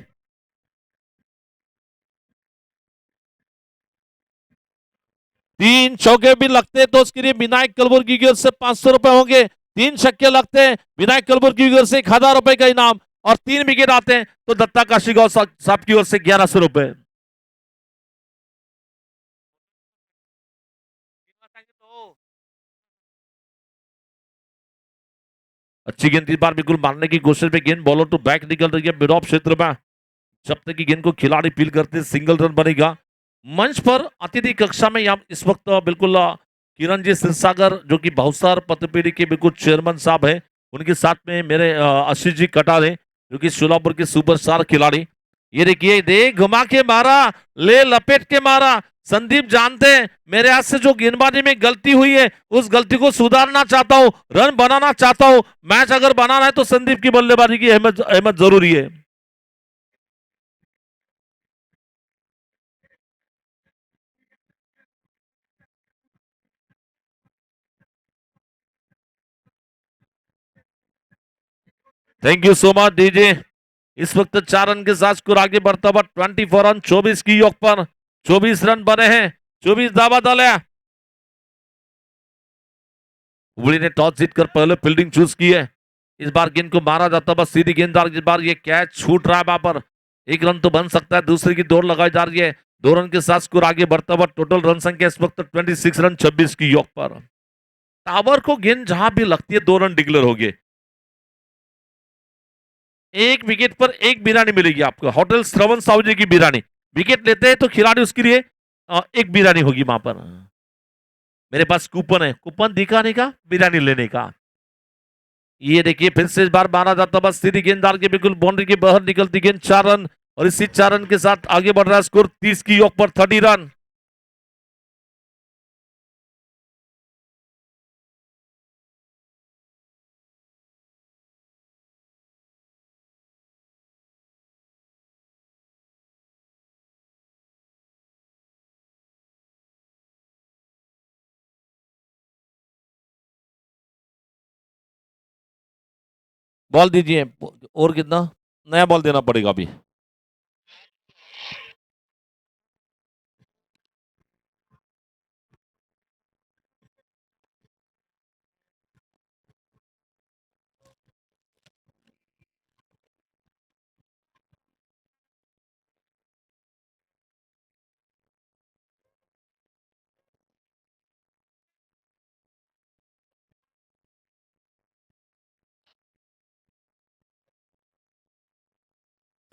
3 चौके भी लगते तो उसके लिए विनायक कलबुर्गी की ओर से 500 रुपए होंगे. 3 छक्के लगते हैं विनायक कलबुर्गी की ओर से 1,000 रुपए का इनाम, और 3 विकेट आते हैं तो दत्ता काशीगांव साहब की ओर से 1100 रुपए. अच्छी गेंद इस बार बिल्कुल मारने की कोशिश में, गेंद बॉलर टू बैक निकल रही है मिड ऑफ क्षेत्र में. जब तक की गेंद को खिलाड़ी फील करते सिंगल रन बनेगा. मंच पर अतिथि कक्षा में यहाँ इस वक्त बिल्कुल किरण जी क्षीरसागर जो कि भावसार पतपेढ़ी के बिल्कुल चेयरमैन साहब हैं, उनके साथ में मेरे आशीष जी कटारे जो कि सोलापुर के सुपरस्टार खिलाड़ी. ये देखिए, देख घुमा के मारा, ले लपेट के मारा. संदीप जानते हैं मेरे हाथ से जो गेंदबाजी में गलती हुई है उस गलती को सुधारना चाहता हूं, रन बनाना चाहता हूं. मैच अगर बनाना है तो संदीप की बल्लेबाजी की अहमियत जरूरी है. Thank you so much DJ. इस वक्त 4 रन के साथ स्कोर आगे बढ़ता हुआ 24 रन 24 की योग पर 24 रन बने हैं, 24 दावा डाले. हुबली ने टॉस जीतकर पहले फील्डिंग चूज की है। इस बार गेंद को मारा जाता बस सीधी गेंददार, इस बार ये कैच छूट रहा है। वहां पर एक रन तो बन सकता है, दूसरे की दौड़ लगाई जा रही है। 2 रन के साथ स्कोर आगे बढ़ता हुआ, टोटल रन संख्या इस वक्त 26 रन 26 की योग पर। टावर को गेंद जहां भी लगती है 2 रन डिक्लेयर हो गए। एक विकेट पर एक बिरानी मिलेगी आपको, होटल श्रवण साहू जी की बिरानी। विकेट लेते हैं तो खिलाड़ी उसके लिए एक बिरानी होगी वहां पर। मेरे पास कूपन है, कूपन दिखाने का, बिरानी लेने का। ये देखिए फिर से इस बार मारा जाता बस सीधी गेंददार के बिल्कुल बाउंड्री के बाहर निकलती गेंद, 4 रन। और इसी 4 रन के साथ आगे बढ़ रहा है स्कोर 30 की योग पर, 30 रन। बॉल दीजिए, और कितना नया बॉल देना पड़ेगा अभी।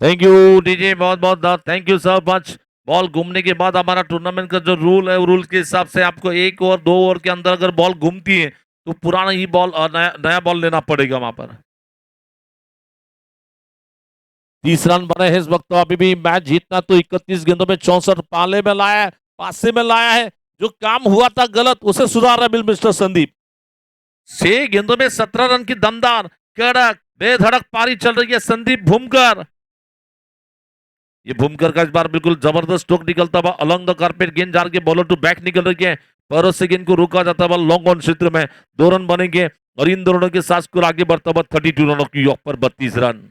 थैंक यू डीजे, बहुत बहुत thank you so much. Ball घूमने के बाद हमारा टूर्नामेंट का जो रूल है, वो रूल के हिसाब से आपको 1 ओवर 2 ओवर के अंदर अगर बॉल घूमती है तो पुराना ही बॉल और नया बॉल लेना पड़ेगा वहां पर। 30 रन बने हैं इस वक्त, तो अभी भी मैच जीतना तो 31 गेंदों में 64 पाले में लाया है, पासे में लाया है। जो काम हुआ था गलत उसे सुधार रहा है मिस्टर संदीप। 6 गेंदों में 17 रन की दमदार कड़क बेधड़क पारी चल रही है संदीप भूमकर। ये भूमकर का इस बार बिल्कुल जबरदस्त स्ट्रोक निकलता हुआ अलॉन्ग द कारपेट, गेंद जार के बॉलर टू बैक निकल रही है। पैरों से गेंद को रोका जाता हुआ लॉन्ग ऑन क्षेत्र में 2 रन बनेंगे। और इन दोनों के साथ स्कोर आगे बढ़ता हुआ 32 रनों की योग पर 32 रन।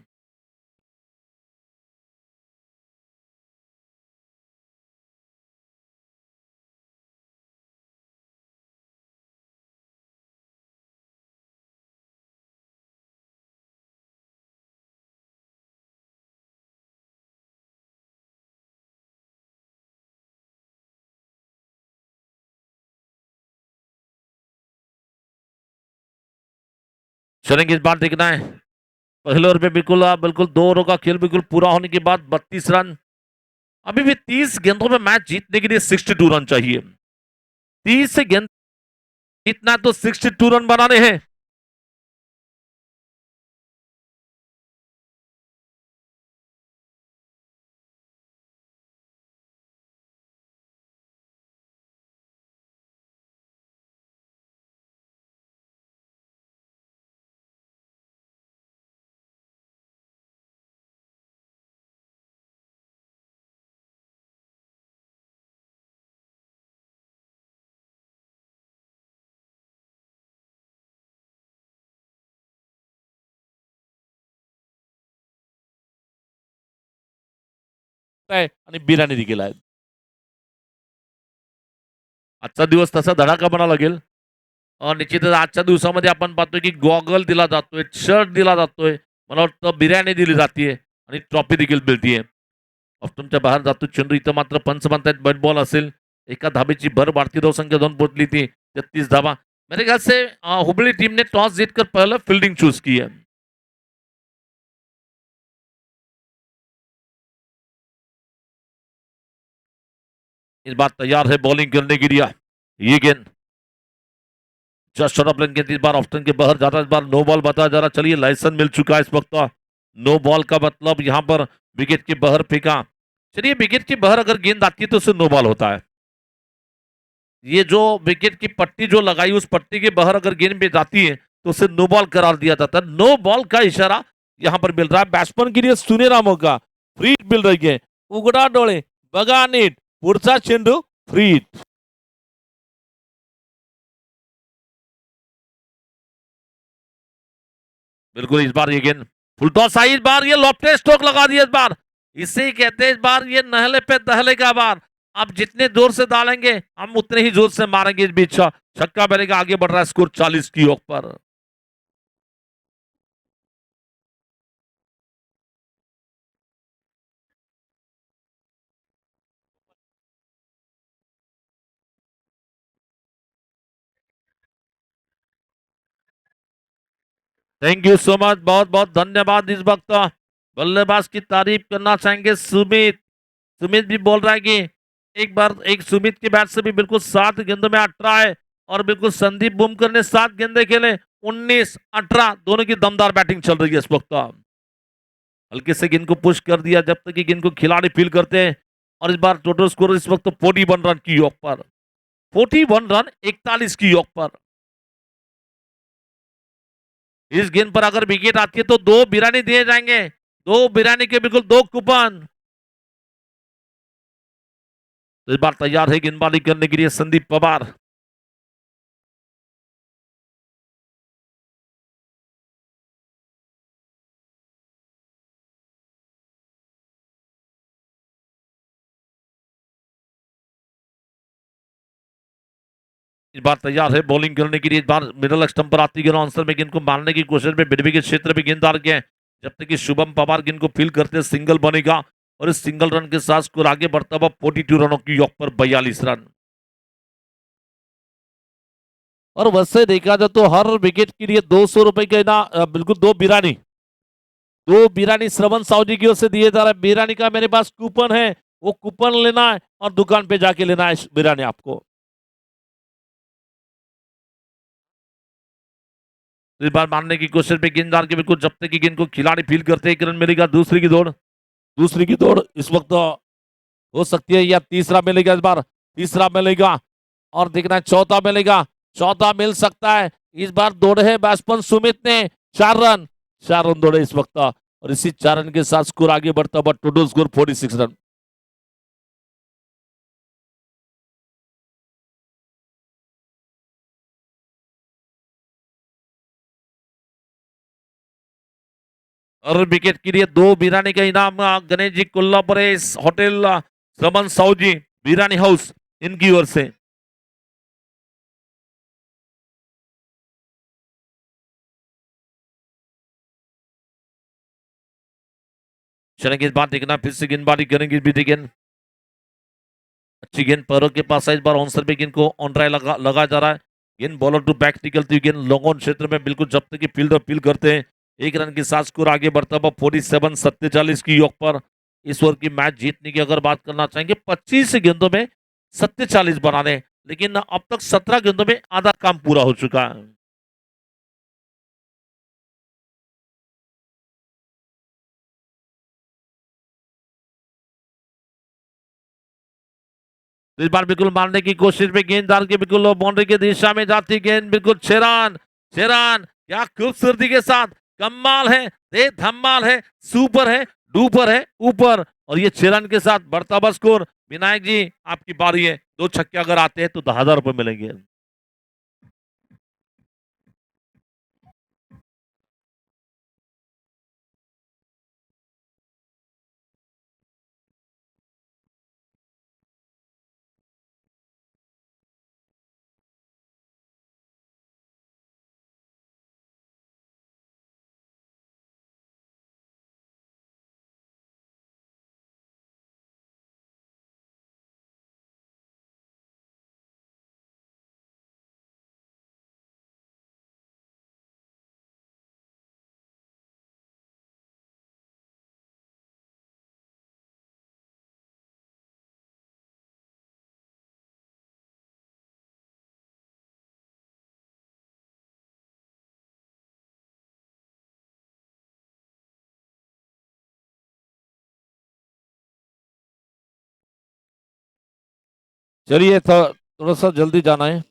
चलेंगे इस बार देखना है। पहले ओवर में बिल्कुल बिल्कुल 2 ओवरों का खेल बिल्कुल पूरा होने के बाद 32 रन। अभी भी 30 गेंदों में मैच जीतने के लिए 62 रन चाहिए। 30 से गेंद जीतना तो 62 रन बनाने हैं। आणि बिराणी देखील आहेत. आजचा दिवस तसा धडाका म्हणावा लागेल. निश्चितच आजच्या दिवसामध्ये आपण पाहतोय की गॉगल दिला जातोय, शर्ट दिला जातोय, मला वाटतं बिर्याणी दिली जाते आणि ट्रॉफी देखील मिळतीये. ऑप्टमच्या बाहेर जातो चेंडू, इथं मात्र पंच म्हणतायत बेट बॉल असेल. एका धाबेची भर भारतीय धावसंख्या 2 पोहोचली थी, 33 धावा। मेरे ख्याल से हुबली टीम ने टॉस जीतकर पहले फील्डिंग चूज की है। इस बार तैयार है बॉलिंग करने के लिए। ये गेंद जस्ट शॉट ऑफ लेन गेंद, इस बार ऑप्शन के बाहर जा रहा है, इस बार नो बॉल बताया जा रहा है। चलिए लाइसेंस मिल चुका है इस वक्त। नो बॉल का मतलब यहां पर विकेट के बाहर फेंका। चलिए विकेट के बाहर अगर गेंद आती है तो उसे नो बॉल होता है। ये जो विकेट की पट्टी जो लगाई, उस पट्टी के बाहर अगर गेंद पे जाती है तो उसे नो बॉल करार दिया जाता है। नो बॉल का इशारा यहां पर मिल रहा है बैट्समन के लिए। सुनहरा मौका, फ्री हिट मिल रही है। उघडा डोळे, बघा नीट, पुढचा चेंडू फ्री हिट। बिल्कुल इस बार ये गेंद फुल टॉस आई, इस बार ये लॉफ्टेड स्ट्रोक लगा दिया। इस बार इसे कहते हैं इस बार ये नहले पे दहले का बार। आप जितने जोर से डालेंगे हम उतने ही जोर से मारेंगे। इस बीच छक्का मारेगा, आगे बढ़ रहा है स्कोर 40 की ओर पर। थैंक यू सो मच, बहुत बहुत धन्यवाद। इस वक्त बल्लेबाज की तारीफ करना चाहेंगे सुमित। सुमित भी बोल रहा है कि एक बार एक सुमित के बैट से भी बिल्कुल 7 गेंदों में 18 है। और बिल्कुल संदीप बुमकर ने 7 गेंदे खेले, 19-18 दोनों की दमदार बैटिंग चल रही है इस वक्त। हल्के से गेंद को पुश कर दिया जब तक कि गेंद को खिलाड़ी फील करते हैं। और इस बार टोटल स्कोर इस वक्त 41 रन की योग पर, 41 रन 41 की योग पर। इस गेंद पर अगर विकेट आती है तो 2 बिरानी दिए जाएंगे, 2 बिरानी के बिल्कुल 2 कूपन। तो इस बार तैयार है गेंदबाजी करने के लिए संदीप पवार। इस बार तैयार है बॉलिंग करने के लिए। इस बार मिडल स्टंप पर आती गेंद आंसर में गेंद को मारने की कोशिश में बिडवी के क्षेत्र में गेंद डाल गए। जब तक कि शुभम पवार गेंद को फील करते सिंगल बनेगा। और इस सिंगल रन के साथ स्कोर आगे बढ़ता हुआ 42 रनों की योग पर 42 रन। और वैसे देखा जाए तो हर विकेट के लिए 200 रुपए के ना बिल्कुल 2 बिरानी श्रवण साहू की ओर से दिए जा रहा है। बिरानी का मेरे पास कूपन है, वो कूपन लेना है और दुकान पे जाके लेना है बिरानी आपको। इस बार मारने की कोशिश में गेंद डाल के बिल्कुल जब तक की गेंद को खिलाड़ी फील करते एक रन मिलेगा। दूसरी की दौड़ इस वक्त हो सकती है या तीसरा मिलेगा। इस बार तीसरा मिलेगा और देखना है चौथा मिलेगा, चौथा मिल सकता है। इस बार दौड़े है बैट्समैन सुमित ने 4 रन, 4 रन दौड़े इस वक्त। और इसी 4 रन के साथ स्कोर आगे बढ़ता हुआ टोटल स्कोर 46 रन। और विकेट के लिए 2 बिरानी का इनाम गणेश जी कोल्हापुर होटल श्रमन साहू जी बिरानी हाउस इनकी ओर से। चलेंगे इस बार देखना फिर से गेंदबाजी करेंगे भी देखें। अच्छी गेंद पैरों के पास है। इस बार ऑनसर पे गेंद को ऑन ड्राई लगा जा रहा है। गेंद बॉलर टू बैक निकलती हुई गेंद लॉन्ग ऑन क्षेत्र में बिल्कुल जब तक कि फील्डर फील करते हैं। 1 रन के साथ स्कोर आगे बढ़ता हुआ 47 की योग पर। इस ओवर की मैच जीतने की अगर बात करना चाहेंगे 25 गेंदों में 47 बनाने, लेकिन अब तक 17 गेंदों में आधा काम पूरा हो चुका है। इस बार बिल्कुल मारने की कोशिश में गेंद डाल के बिल्कुल बाउंड्री की दिशा में जाती गेंद बिल्कुल 6 रन, 6 रन। क्या खूबसूरती के साथ, कमाल है, धमाल है, सुपर है, डुपर है ऊपर। और ये 6 रन के साथ बढ़ता हुआ स्कोर। विनायक जी आपकी बारी है, 2 छक्के अगर आते हैं तो 10,000 रुपए मिलेंगे। चलिए थोड़ा सा जल्दी जाना है।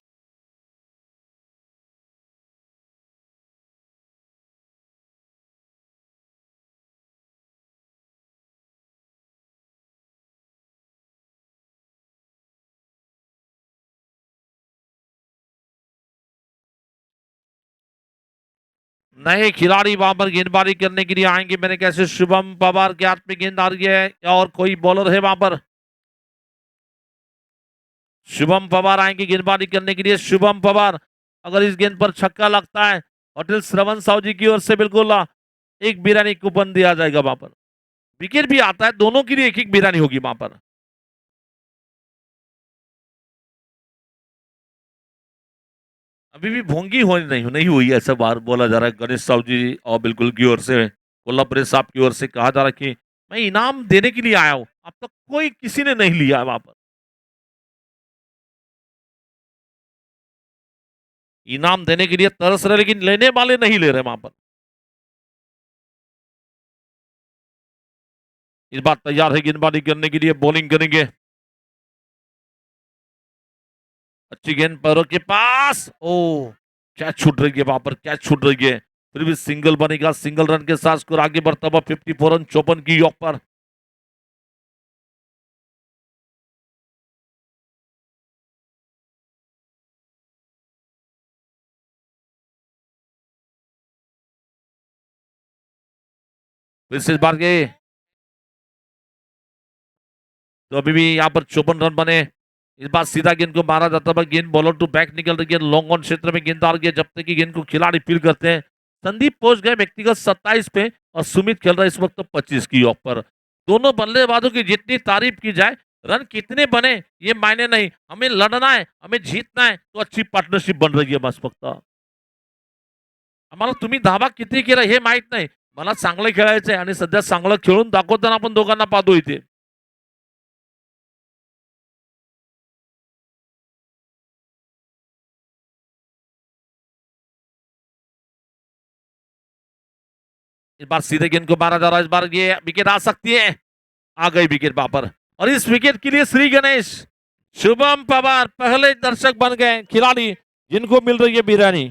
नए खिलाड़ी वहां पर गेंदबाजी करने के लिए आएंगे मेरे कैसे शुभम पवार के हाथ में गेंद आ रही है और कोई बॉलर है वहां पर। शुभम पवार आएंगे गेंदबाजी करने के लिए। शुभम पवार, अगर इस गेंद पर छक्का लगता है होटल श्रवण साहू जी की ओर से बिल्कुल एक बिरानी कूपन दिया जाएगा वहां पर। विकेट भी आता है, दोनों के लिए एक एक बिरानी होगी वहां पर। अभी भी भोंगी हो नहीं हुई ऐसा बार बोला जा रहा है गणेश साहू जी और बिल्कुल की ओर से, कोल्हापुरे साहब की ओर से कहा जा रहा है कि मैं इनाम देने के लिए आया हूं, अब तक कोई किसी ने नहीं लिया वहां पर। इनाम देने के लिए तरस रहे लेकिन लेने वाले नहीं ले रहे वहां पर। इस बार तैयार है गेंदबाजी करने के लिए, बॉलिंग करेंगे। अच्छी गेंद पैरों के पास, ओ क्या छूट रही है वहां पर, क्या छूट रही है। फिर भी सिंगल बनेगा, सिंगल रन के साथ स्कोर आगे बढ़ता हुआ 54 रन 54 की यॉक पर। फिर इस बार के तो अभी भी यहाँ पर 54 रन बने। इस बार सीधा गेंद को मारा जाता है, गेंद बॉलर टू बैक निकल रही है, लॉन्ग ऑन क्षेत्र में गेंद आ रही है। जब तक की गेंद को खिलाड़ी फील करते हैं। संदीप पहुंच गए व्यक्तिगत 27 पे और सुमित खेल रहा है इस वक्त 25 की ऑफ पर। दोनों बल्लेबाजों की जितनी तारीफ की जाए, रन कितने बने ये मायने नहीं, हमें लड़ना है, हमें जीतना है, तो अच्छी पार्टनरशिप बन रही है बस फक्त। आम्हाला तुम्ही धावा किती केला हे माहित नाही, मला चांगलं खेळायचंय आणि सध्या चांगलं खेळून दाखवताना आपण दोघांना पाहतो इथे। इस बार सीधे गेंद को मारा जा रहा है, इस बार ये विकेट आ सकती है। आ गई विकेट वहां पर और इस विकेट के लिए श्री गणेश शुभम पवार पहले दर्शक बन गए खिलाड़ी जिनको मिल रही है biryani.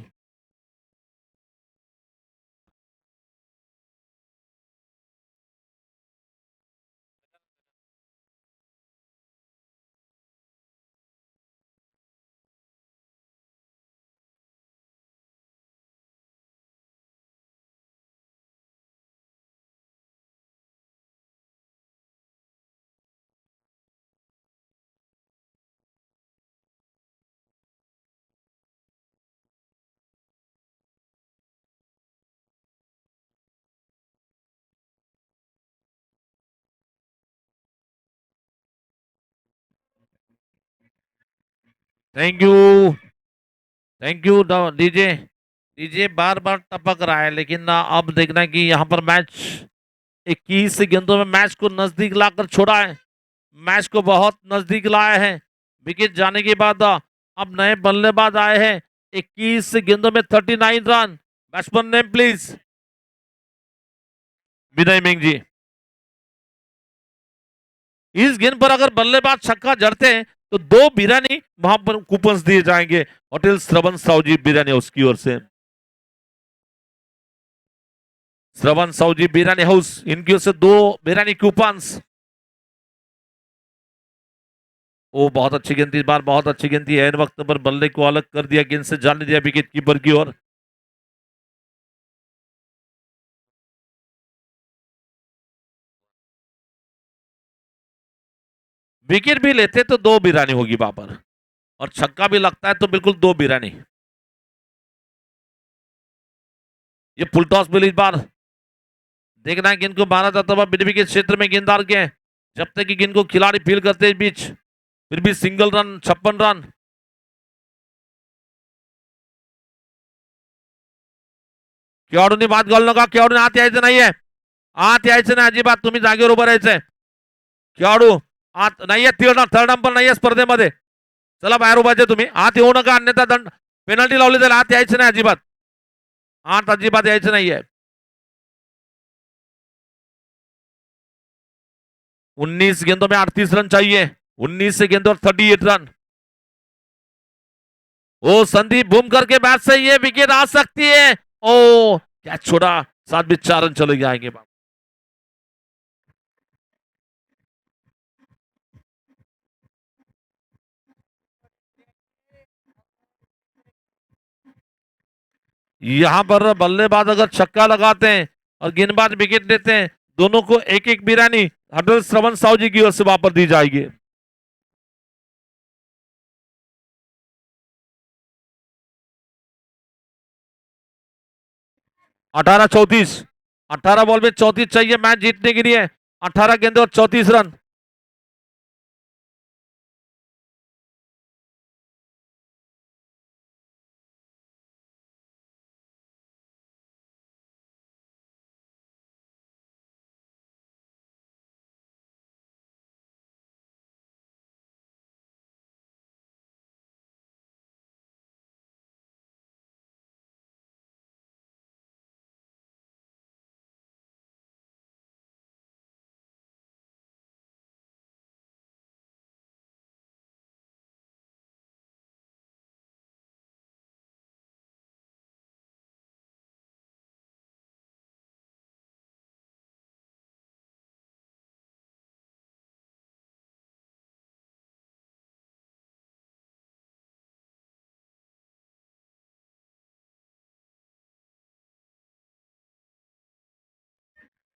Thank you, thank you DJ. DJ बार बार टपक रहा है लेकिन अब देखना है कि यहाँ पर मैच 21 गेंदों में मैच को नजदीक लाकर छोड़ा है, मैच को बहुत नजदीक लाया है। विकेट जाने के बाद अब नए बल्लेबाज आए हैं। 21 गेंदों में 39 रन। Batsman name please. विनय मिंग जी। इस गेंद पर अगर बल्लेबाज छक्का जड़ते हैं तो 2 बिरानी वहां पर कूपन्स दिए जाएंगे होटल श्रवण साहू जी बिरानी हाउस की ओर से। श्रवण साहू जी बिरानी हाउस, इनकी ओर से 2 बिरानी कूपन्स। वो बहुत अच्छी गेंद थी, इस बार बहुत अच्छी गेंद थी, एन वक्त पर बल्ले को अलग कर दिया, गेंद से जाने दिया विकेट कीपर की ओर। विकेट भी लेते तो 2 बिरानी होगी वहां पर और छक्का भी लगता है तो बिल्कुल 2 बिरानी। ये फुल टॉस मिली इस बार। देखना है गेंद को मारा जाता हुआ बिडवी के क्षेत्र में गेंदार के, जब तक कि गेंद को खिलाड़ी फील करते हैं बीच। फिर भी सिंगल रन 56 रन। खेळाडूंनी बाद घालू नका, खेळाडूंनी आत यायचं नाहीये, आत यायचं नाही अजिबात, तुम्ही जागेवर उभं राहायचंय। खेळाडू आत नाहीये, थर्ड अंपर नाहीये स्पर्धेमध्ये, चला बाहेर उभायचे तुम्ही, आत येऊ नका अन्यथा दंड पेनल्टी लावली जाईल, आत यायचं नाही अजिबात, आत अजिबात यायचं नाहीये। 19 गेंदों में 38 रन चाहिए, 19 से गेंदों 38 रन। ओ संदीप बूम करके बैट से ये विकेट आ सकती है। ओ क्या छोड़ा, साथ भी 4 रन चले जाएंगे। यहां पर बल्लेबाज अगर छक्का लगाते हैं और गेंदबाज विकेट देते हैं, दोनों को एक एक बिरानी अटल श्रवण साहू जी की ओर से वापस दी जाएगी। 18-34, 18 बॉल में 34 चाहिए मैच जीतने के लिए। 18 गेंदे और 34 रन।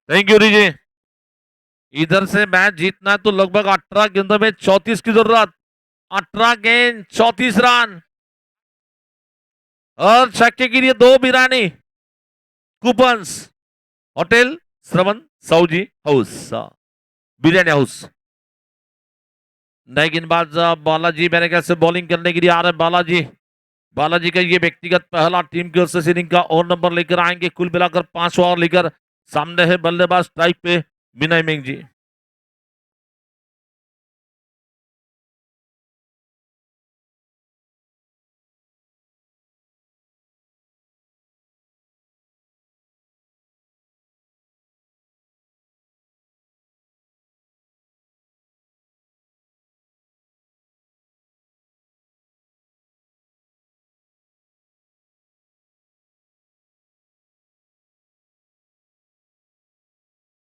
थैंक यू जी। इधर से मैच जीतना है तो लगभग 18 गेंदों में 34 की जरूरत। 18 गेंद 34 रन और छक्के के लिए 2 बिरानी कूपन्स। होटल श्रवण साउजी हाउस, बिरयानी हाउस। नए गेंदबाज बालाजी मेरे ख्याल से बॉलिंग करने के लिए आ रहे हैं। बालाजी, बालाजी का ये व्यक्तिगत पहला टीम की ओर से इनिंग का और नंबर लेकर आएंगे। कुल मिलाकर 5 ओवर लेकर सामने है बल्लेबाज स्ट्राइक पे विनय मिंग जी।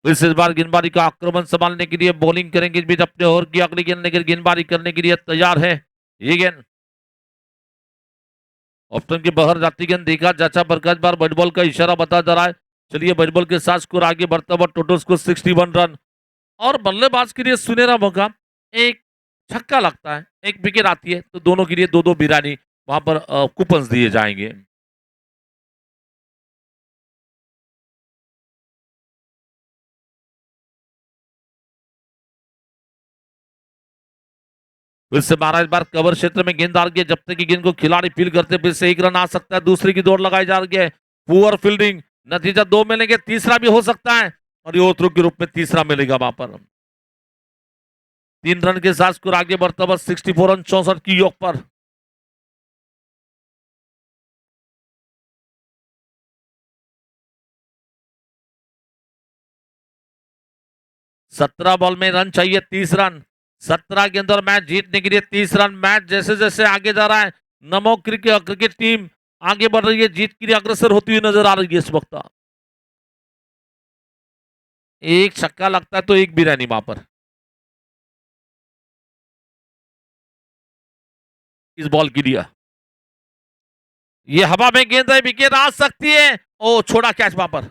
इस बार गेंदबाजी का आक्रमण संभालने के लिए बॉलिंग करेंगे। इस बीच अपने ओवर की अगली गेंद लेकर गेंदबाजी करने के लिए तैयार है। ये गेंद ऑप्शन की बाहर जाती गेंद देखा जाचा प्रकाश बार बट बॉल का इशारा बता जा रहा है। चलिए बट बॉल के साथ स्कोर आगे बढ़ता हुआ टोटल स्कोर 61 रन और बल्लेबाज के लिए सुनहरा मौका। एक छक्का लगता है, एक विकेट आती है तो दोनों के लिए 2-2 बिरानी वहां पर कूपन्स दिए जाएंगे। फिर से मारा इस बार कवर क्षेत्र में गेंद आ रही है। जब तक की गेंद को खिलाड़ी फील करते फिर से एक रन आ सकता है। दूसरी की दौड़ लगाई जा रही है। पुअर फील्डिंग, नतीजा 2 मिलेंगे, तीसरा भी हो सकता है और ये ओथ्रो के रूप में तीसरा मिलेगा वहां पर। 3 रन के साथ स्कोर आगे बढ़ता हुआ 64 रन 64 की योग पर। सत्रह बॉल में रन चाहिए 30 रन। 17 के अंदर मैच जीतने के लिए 30 रन। मैच जैसे जैसे आगे जा रहा है नमो क्रिकेट टीम आगे बढ़ रही है, जीत के लिए अग्रसर होती हुई नजर आ रही है इस वक्त। एक छक्का लगता है तो एक भी नहीं वहां पर इस बॉल के लिए। ये हवा में गेंद है, विकेट आ सकती है। ओ छोड़ा कैच वहां पर,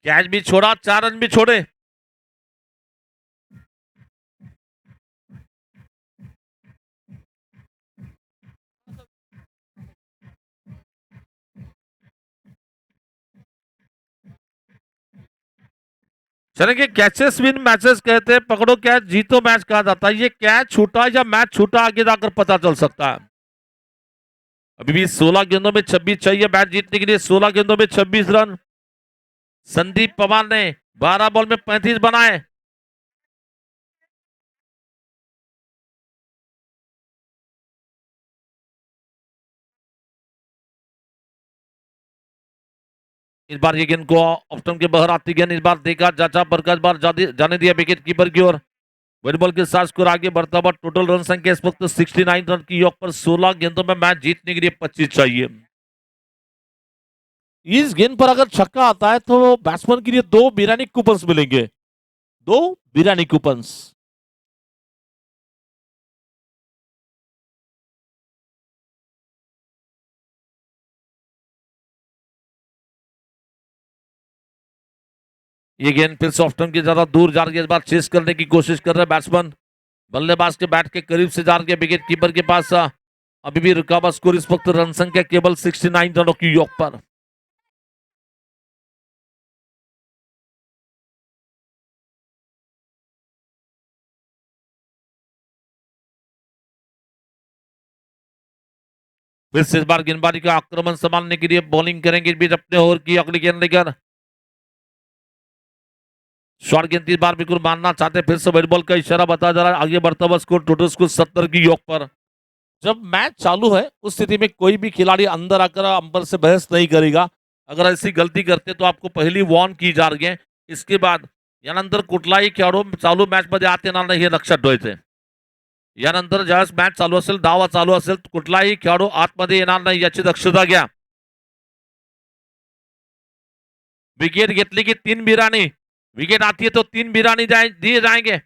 कैच भी छोड़ा, 4 रन भी छोड़े। चलेंगे कैचेस विन मैचेस कहते हैं, पकड़ो कैच जीतो मैच कहा जाता है। ये कैच छूटा या मैच छूटा आगे जाकर पता चल सकता है। अभी भी 16 गेंदों में 26 चाहिए मैच जीतने के लिए। 16 गेंदों में 26 रन। संदीप पवार ने 12 बॉल में 35 बनाए। इस बार ये गेंद को ऑप्टन के बाहर आती गेंद इस बार देखा जाचा प्रकाश बार जाने दिया विकेट कीपर की ओर। वेट बॉल के साथ स्कोर आगे बढ़ता हुआ टोटल रन संख्या इस वक्त 69 रन की योग पर। 16 गेंदों में मैच जीतने के लिए 25 चाहिए। इस गेंद पर अगर छक्का आता है तो बैट्समैन के लिए 2 बिरानी कूपन्स मिलेंगे। 2 बिरानी कूपन्स। ये गेंद फिर से ऑफ्टन की ज्यादा दूर जा रही है। इस बार चेस करने की कोशिश कर रहे हैं बैट्समैन। बल्लेबाज के बैट के करीब से जा रही है विकेट कीपर के पास। अभी भी रुका हुआ स्कोर इस वक्त रन संख्या केवल 69 रनों की योग पर। फिर से इस बार गेंदबाजी का आक्रमण संभालने के लिए बॉलिंग करेंगे बीच अपने ओवर की अगली गेंद लेकर शॉर्ट गेंद 3 बार बिल्कुल मारना चाहते फिर से व्हाइट बॉल का इशारा बताया जा रहा है आगे बढ़ता हुआ स्कोर टोटल स्कोर 70 की योग पर। जब मैच चालू है उस स्थिति में कोई भी खिलाड़ी अंदर आकर अंपायर से बहस नहीं करेगा। अगर ऐसी गलती करते तो आपको पहली वॉर्न की जा रही है। इसके बाद यानंतर कुठलाही खेळाडू चालू मॅच मध्ये आत येणार नाही हे लक्षात ठेवायचंय। यानंतर ज्यावेळेस मॅच चालू असेल डावा चालू असेल कुठलाही खेळाडू आतमध्ये येणार नाही याची दक्षता घ्या। विकेट घेतली की 3 बिरानी विकेट आती है तो 3 बिरानी दिए जाएंगे।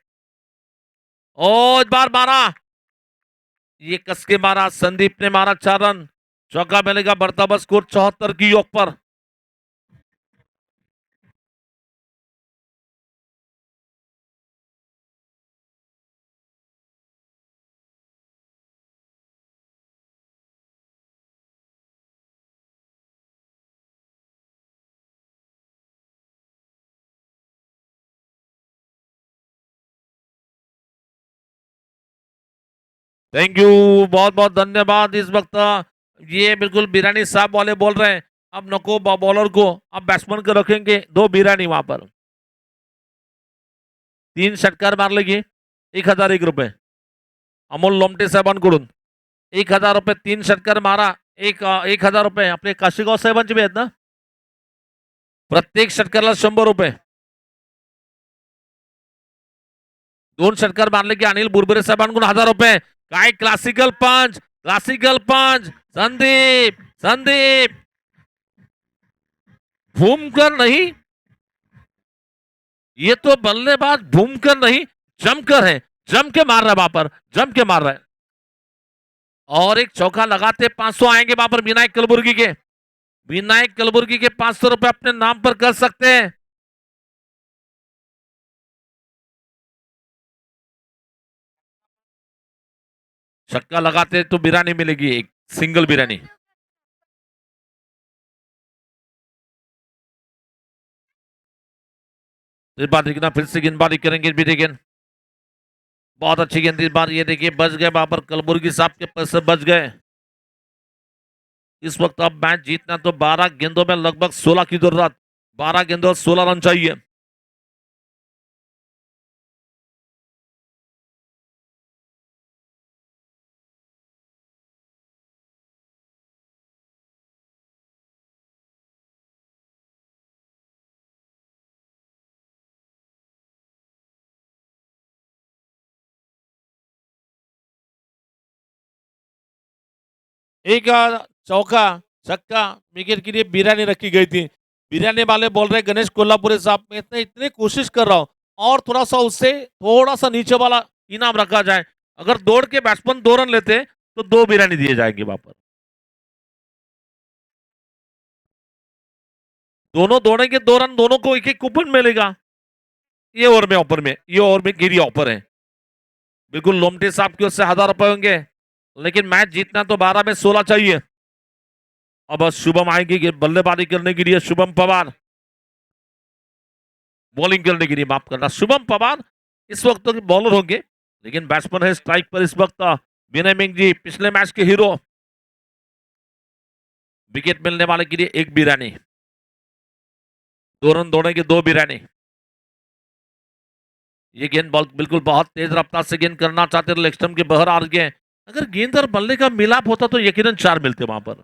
ओ इस बार मारा ये कस के मारा संदीप ने मारा 4 रन चौका मिलेगा बढ़ता हुआ स्कोर 74 की योग पर। थैंक यू बहुत बहुत धन्यवाद। इस वक्त ये बिल्कुल बिरानी साहब वाले बोल रहे हैं अब नको बॉलर को अब बैट्समैन को रखेंगे 2 बिरानी वहां पर 3 षटकार मारले की 1001 रुपये अमोल लोमटे साहेबांकडून 1000 रुपये 3 षटकार मारा 1000 रुपये आपले काशीगाव साहेबांचे बी आहेत ना प्रत्येक षटकारला 100 रुपये 2 षटकार मारले की अनिल बुरबुरे साहेबांकडून 1000 रुपये काय क्लासिकल पंच संदीप संदीप भूमकर नहीं ये तो बल्लेबाज भूमकर नहीं जमकर है जम के मार रहा है वहां पर जम के मार रहा है और एक चौका लगाते 500 आएंगे वहां पर विनायक कलबुर्गी के 500 रुपए अपने नाम पर कर सकते हैं। छक्का लगाते तो बिरानी मिलेगी एक सिंगल बिरानी। इस बार देखना फिर से गेंदबाजी करेंगे भी गेंद बहुत अच्छी गेंद इस बार ये देखिए बच गए वहां पर कलबुर्गी साहब के पैसे बच गए। इस वक्त अब मैच जीतना तो 12 गेंदों में लगभग 16 की जरूरत 12 गेंदों 16 रन चाहिए। एक चौका छक्का विकेट के लिए बिरानी रखी गई थी। बिरानी वाले बोल रहे गणेश कोल्हापुरे साहब मैं इतनी कोशिश कर रहा हूं और थोड़ा सा उससे थोड़ा सा नीचे वाला इनाम रखा जाए। अगर दौड़ के बैट्समैन 2 रन लेते तो 2 बिरानी दिए जाएंगे वहां पर। दोनों दौड़ेंगे 2 रन दोनों को एक एक कूपन मिलेगा। ये ओवर में गिरी ऑफर है बिल्कुल लोमटे साहब की ओर से 1000 रुपए होंगे लेकिन मैच जीतना तो 12 में 16 चाहिए। अब शुभम आएंगे बल्लेबाजी करने के लिए शुभम पवार बॉलिंग करने के लिए माफ करना शुभम पवार इस वक्त तो बॉलर होंगे लेकिन बैट्समैन है स्ट्राइक पर इस वक्त विनय मिंग जी पिछले मैच के हीरो। विकेट मिलने वाले के लिए 1 बिरानी 2 रन दौड़ेंगे 2 बिरानी। ये गेंद बॉल बिल्कुल बहुत तेज रफ्तार से गेंद करना चाहते लेग स्टंप के बाहर आ गए। अगर गेंद और बल्ले का मिलाप होता तो यकीनन 4 मिलते वहां पर।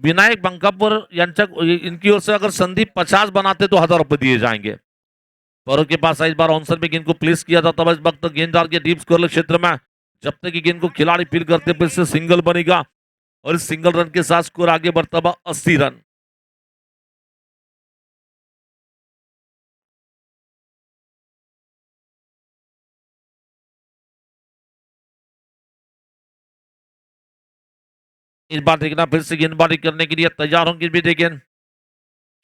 विनायक बंकापुर इनकी ओर से अगर संदीप 50 बनाते तो 1000 रुपए दिए जाएंगे। पर के पास इस बार ऑनसर में गेंद को प्लेस किया था तब इस वक्त गेंददार के डीप स्कोर क्षेत्र में जब तक कि गेंद को खिलाड़ी फील करते फिर से सिंगल बनेगा और इस सिंगल रन के साथ स्कोर आगे बढ़ता हुआ 80 रन। इस बार देखना फिर से गेंदबाजी करने के लिए तैयार होंगे भी देखें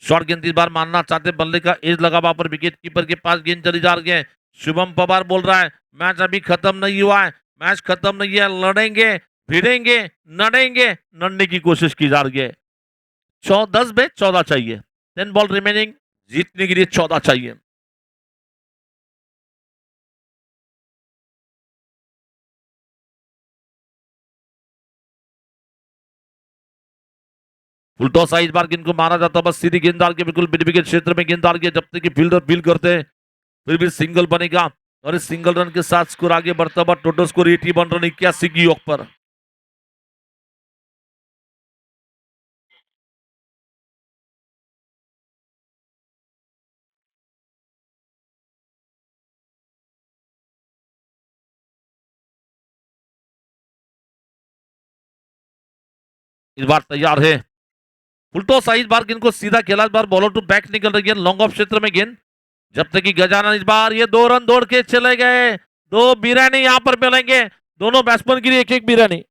शॉर्ट गेंद इस बार मारना चाहते बल्ले का एज लगा वहां पर विकेट कीपर के पास गेंद चली जा रही है। शुभम पवार बोल रहा है मैच अभी खत्म नहीं हुआ है मैच खत्म नहीं है लड़ेंगे भिड़ेंगे, नड़ेंगे, नड़ने की कोशिश की जा रही है। 10 में 14 चाहिए, 10 बॉल रिमेनिंग, जीतने के लिए 14 चाहिए। फुल टॉस इस बार किनको मारा जाता, बस सीधी गेंददार के बिल्कुल मिड विकेट क्षेत्र में गेंददार के जब तक कि फील्डर फील करते हैं फिर भी सिंगल बनेगा और इस सिंगल रन के साथ स्कोर आगे बढ़ता हुआ टोटल स्कोर 81 रन 81 की योग पर। इस बार तैयार है फुलटो साइज बार गेंद को सीधा खेला, इस बार बॉलर टू बैक निकल रही है लॉन्ग ऑफ क्षेत्र में गेंद, जब तक कि गजानन इस बार ये 2 रन दौड़ के चले गए। 2 बिरानी यहां पर मिलेंगे, दोनों बैट्समैन के लिए एक एक बिरानी।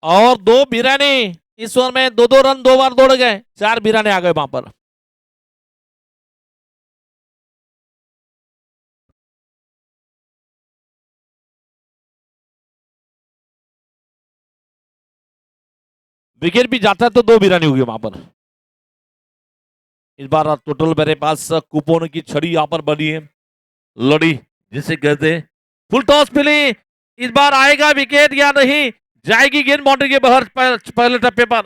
और 2 बिरानी इस ओवर में 2-2 रन 2 बार दौड़ गए, 4 बिराने आ गए वहां पर। विकेट भी जाता है तो 2 बिरानी हुई वहां पर। इस बार टोटल मेरे पास कुपोन की छड़ी यहां पर बनी है, लड़ी जिसे कहते हैं। फुल टॉस मिली, इस बार आएगा विकेट या नहीं, जाएगी गेंद बाउंड्री के बाहर पहले टप्पे पर।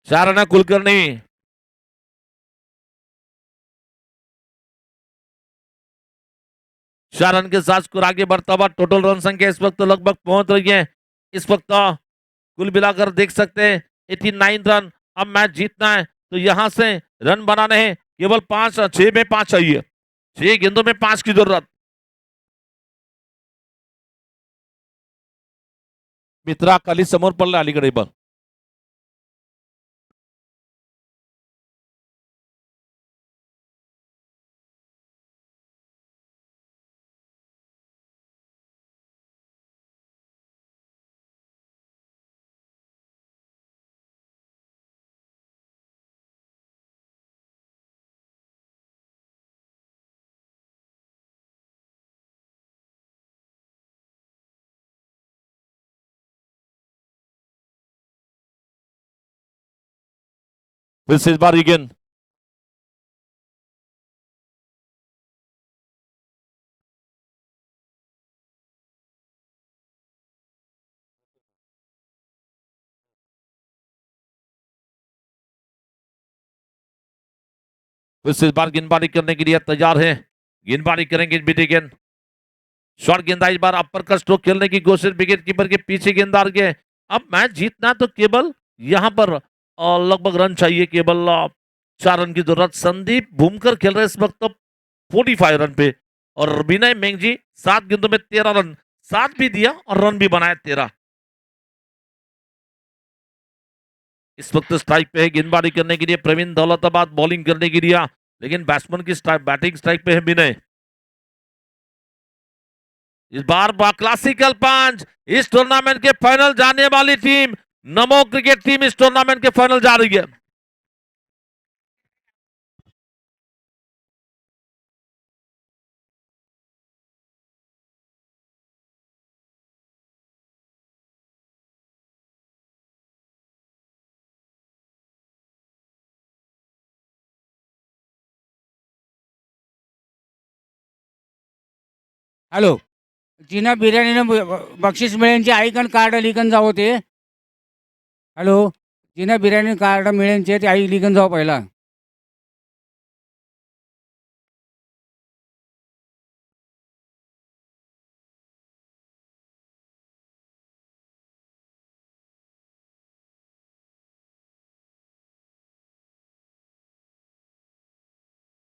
शाराना कुलकर्णी, चार रन के साथ स्कोर आगे बढ़ता हुआ टोटल रन संख्या इस वक्त तो लगभग पहुंच रही है। इस वक्त कुल मिलाकर देख सकते हैं 89 रन। अब मैच जीतना है तो यहां से रन बनाने हैं, केवल 5, 6 में 5 चाहिए, 6 गेंदों में 5 की जरूरत। मित्रा खाली समोर पडला अलीकडे बघ। फिर से इस बार ये गेंद, फिर से इस बार गेंदबाजी करने के लिए तैयार है, गेंदबाजी करेंगे बीटी गेंद। शॉर्ट गेंदबाज बार अपर का स्ट्रोक खेलने की कोशिश, विकेट कीपर के पीछे गेंददार के। अब मैच जीतना तो केवल यहां पर लगभग रन चाहिए, केवल 4 रन की जरूरत। संदीप भूमकर खेल रहे इस वक्त 45 रन पे और विनय मेंगजी 7 गेंदों में 13 रन, 7 भी दिया और रन भी बनाए 13। इस वक्त स्ट्राइक पे है गेंदबाजी करने के लिए प्रवीण दौलताबाद, बॉलिंग करने के लिए लेकिन बैट्समैन की बैटिंग स्ट्राइक पे है विनय। इस बार क्लासिकल पंच, इस टूर्नामेंट के फाइनल जाने वाली टीम नमो क्रिकेट टीम इस टूर्नामेंट के फाइनल जा रही है। हॅलो, जिना बिर्याणीनं बक्षीस मिळेंचे आईकन कार्ड लिखन जावं ते. हॅलो, जिना बिर्याणी कार्ड मिळेंचे ते आई लिखन जावं पहिला.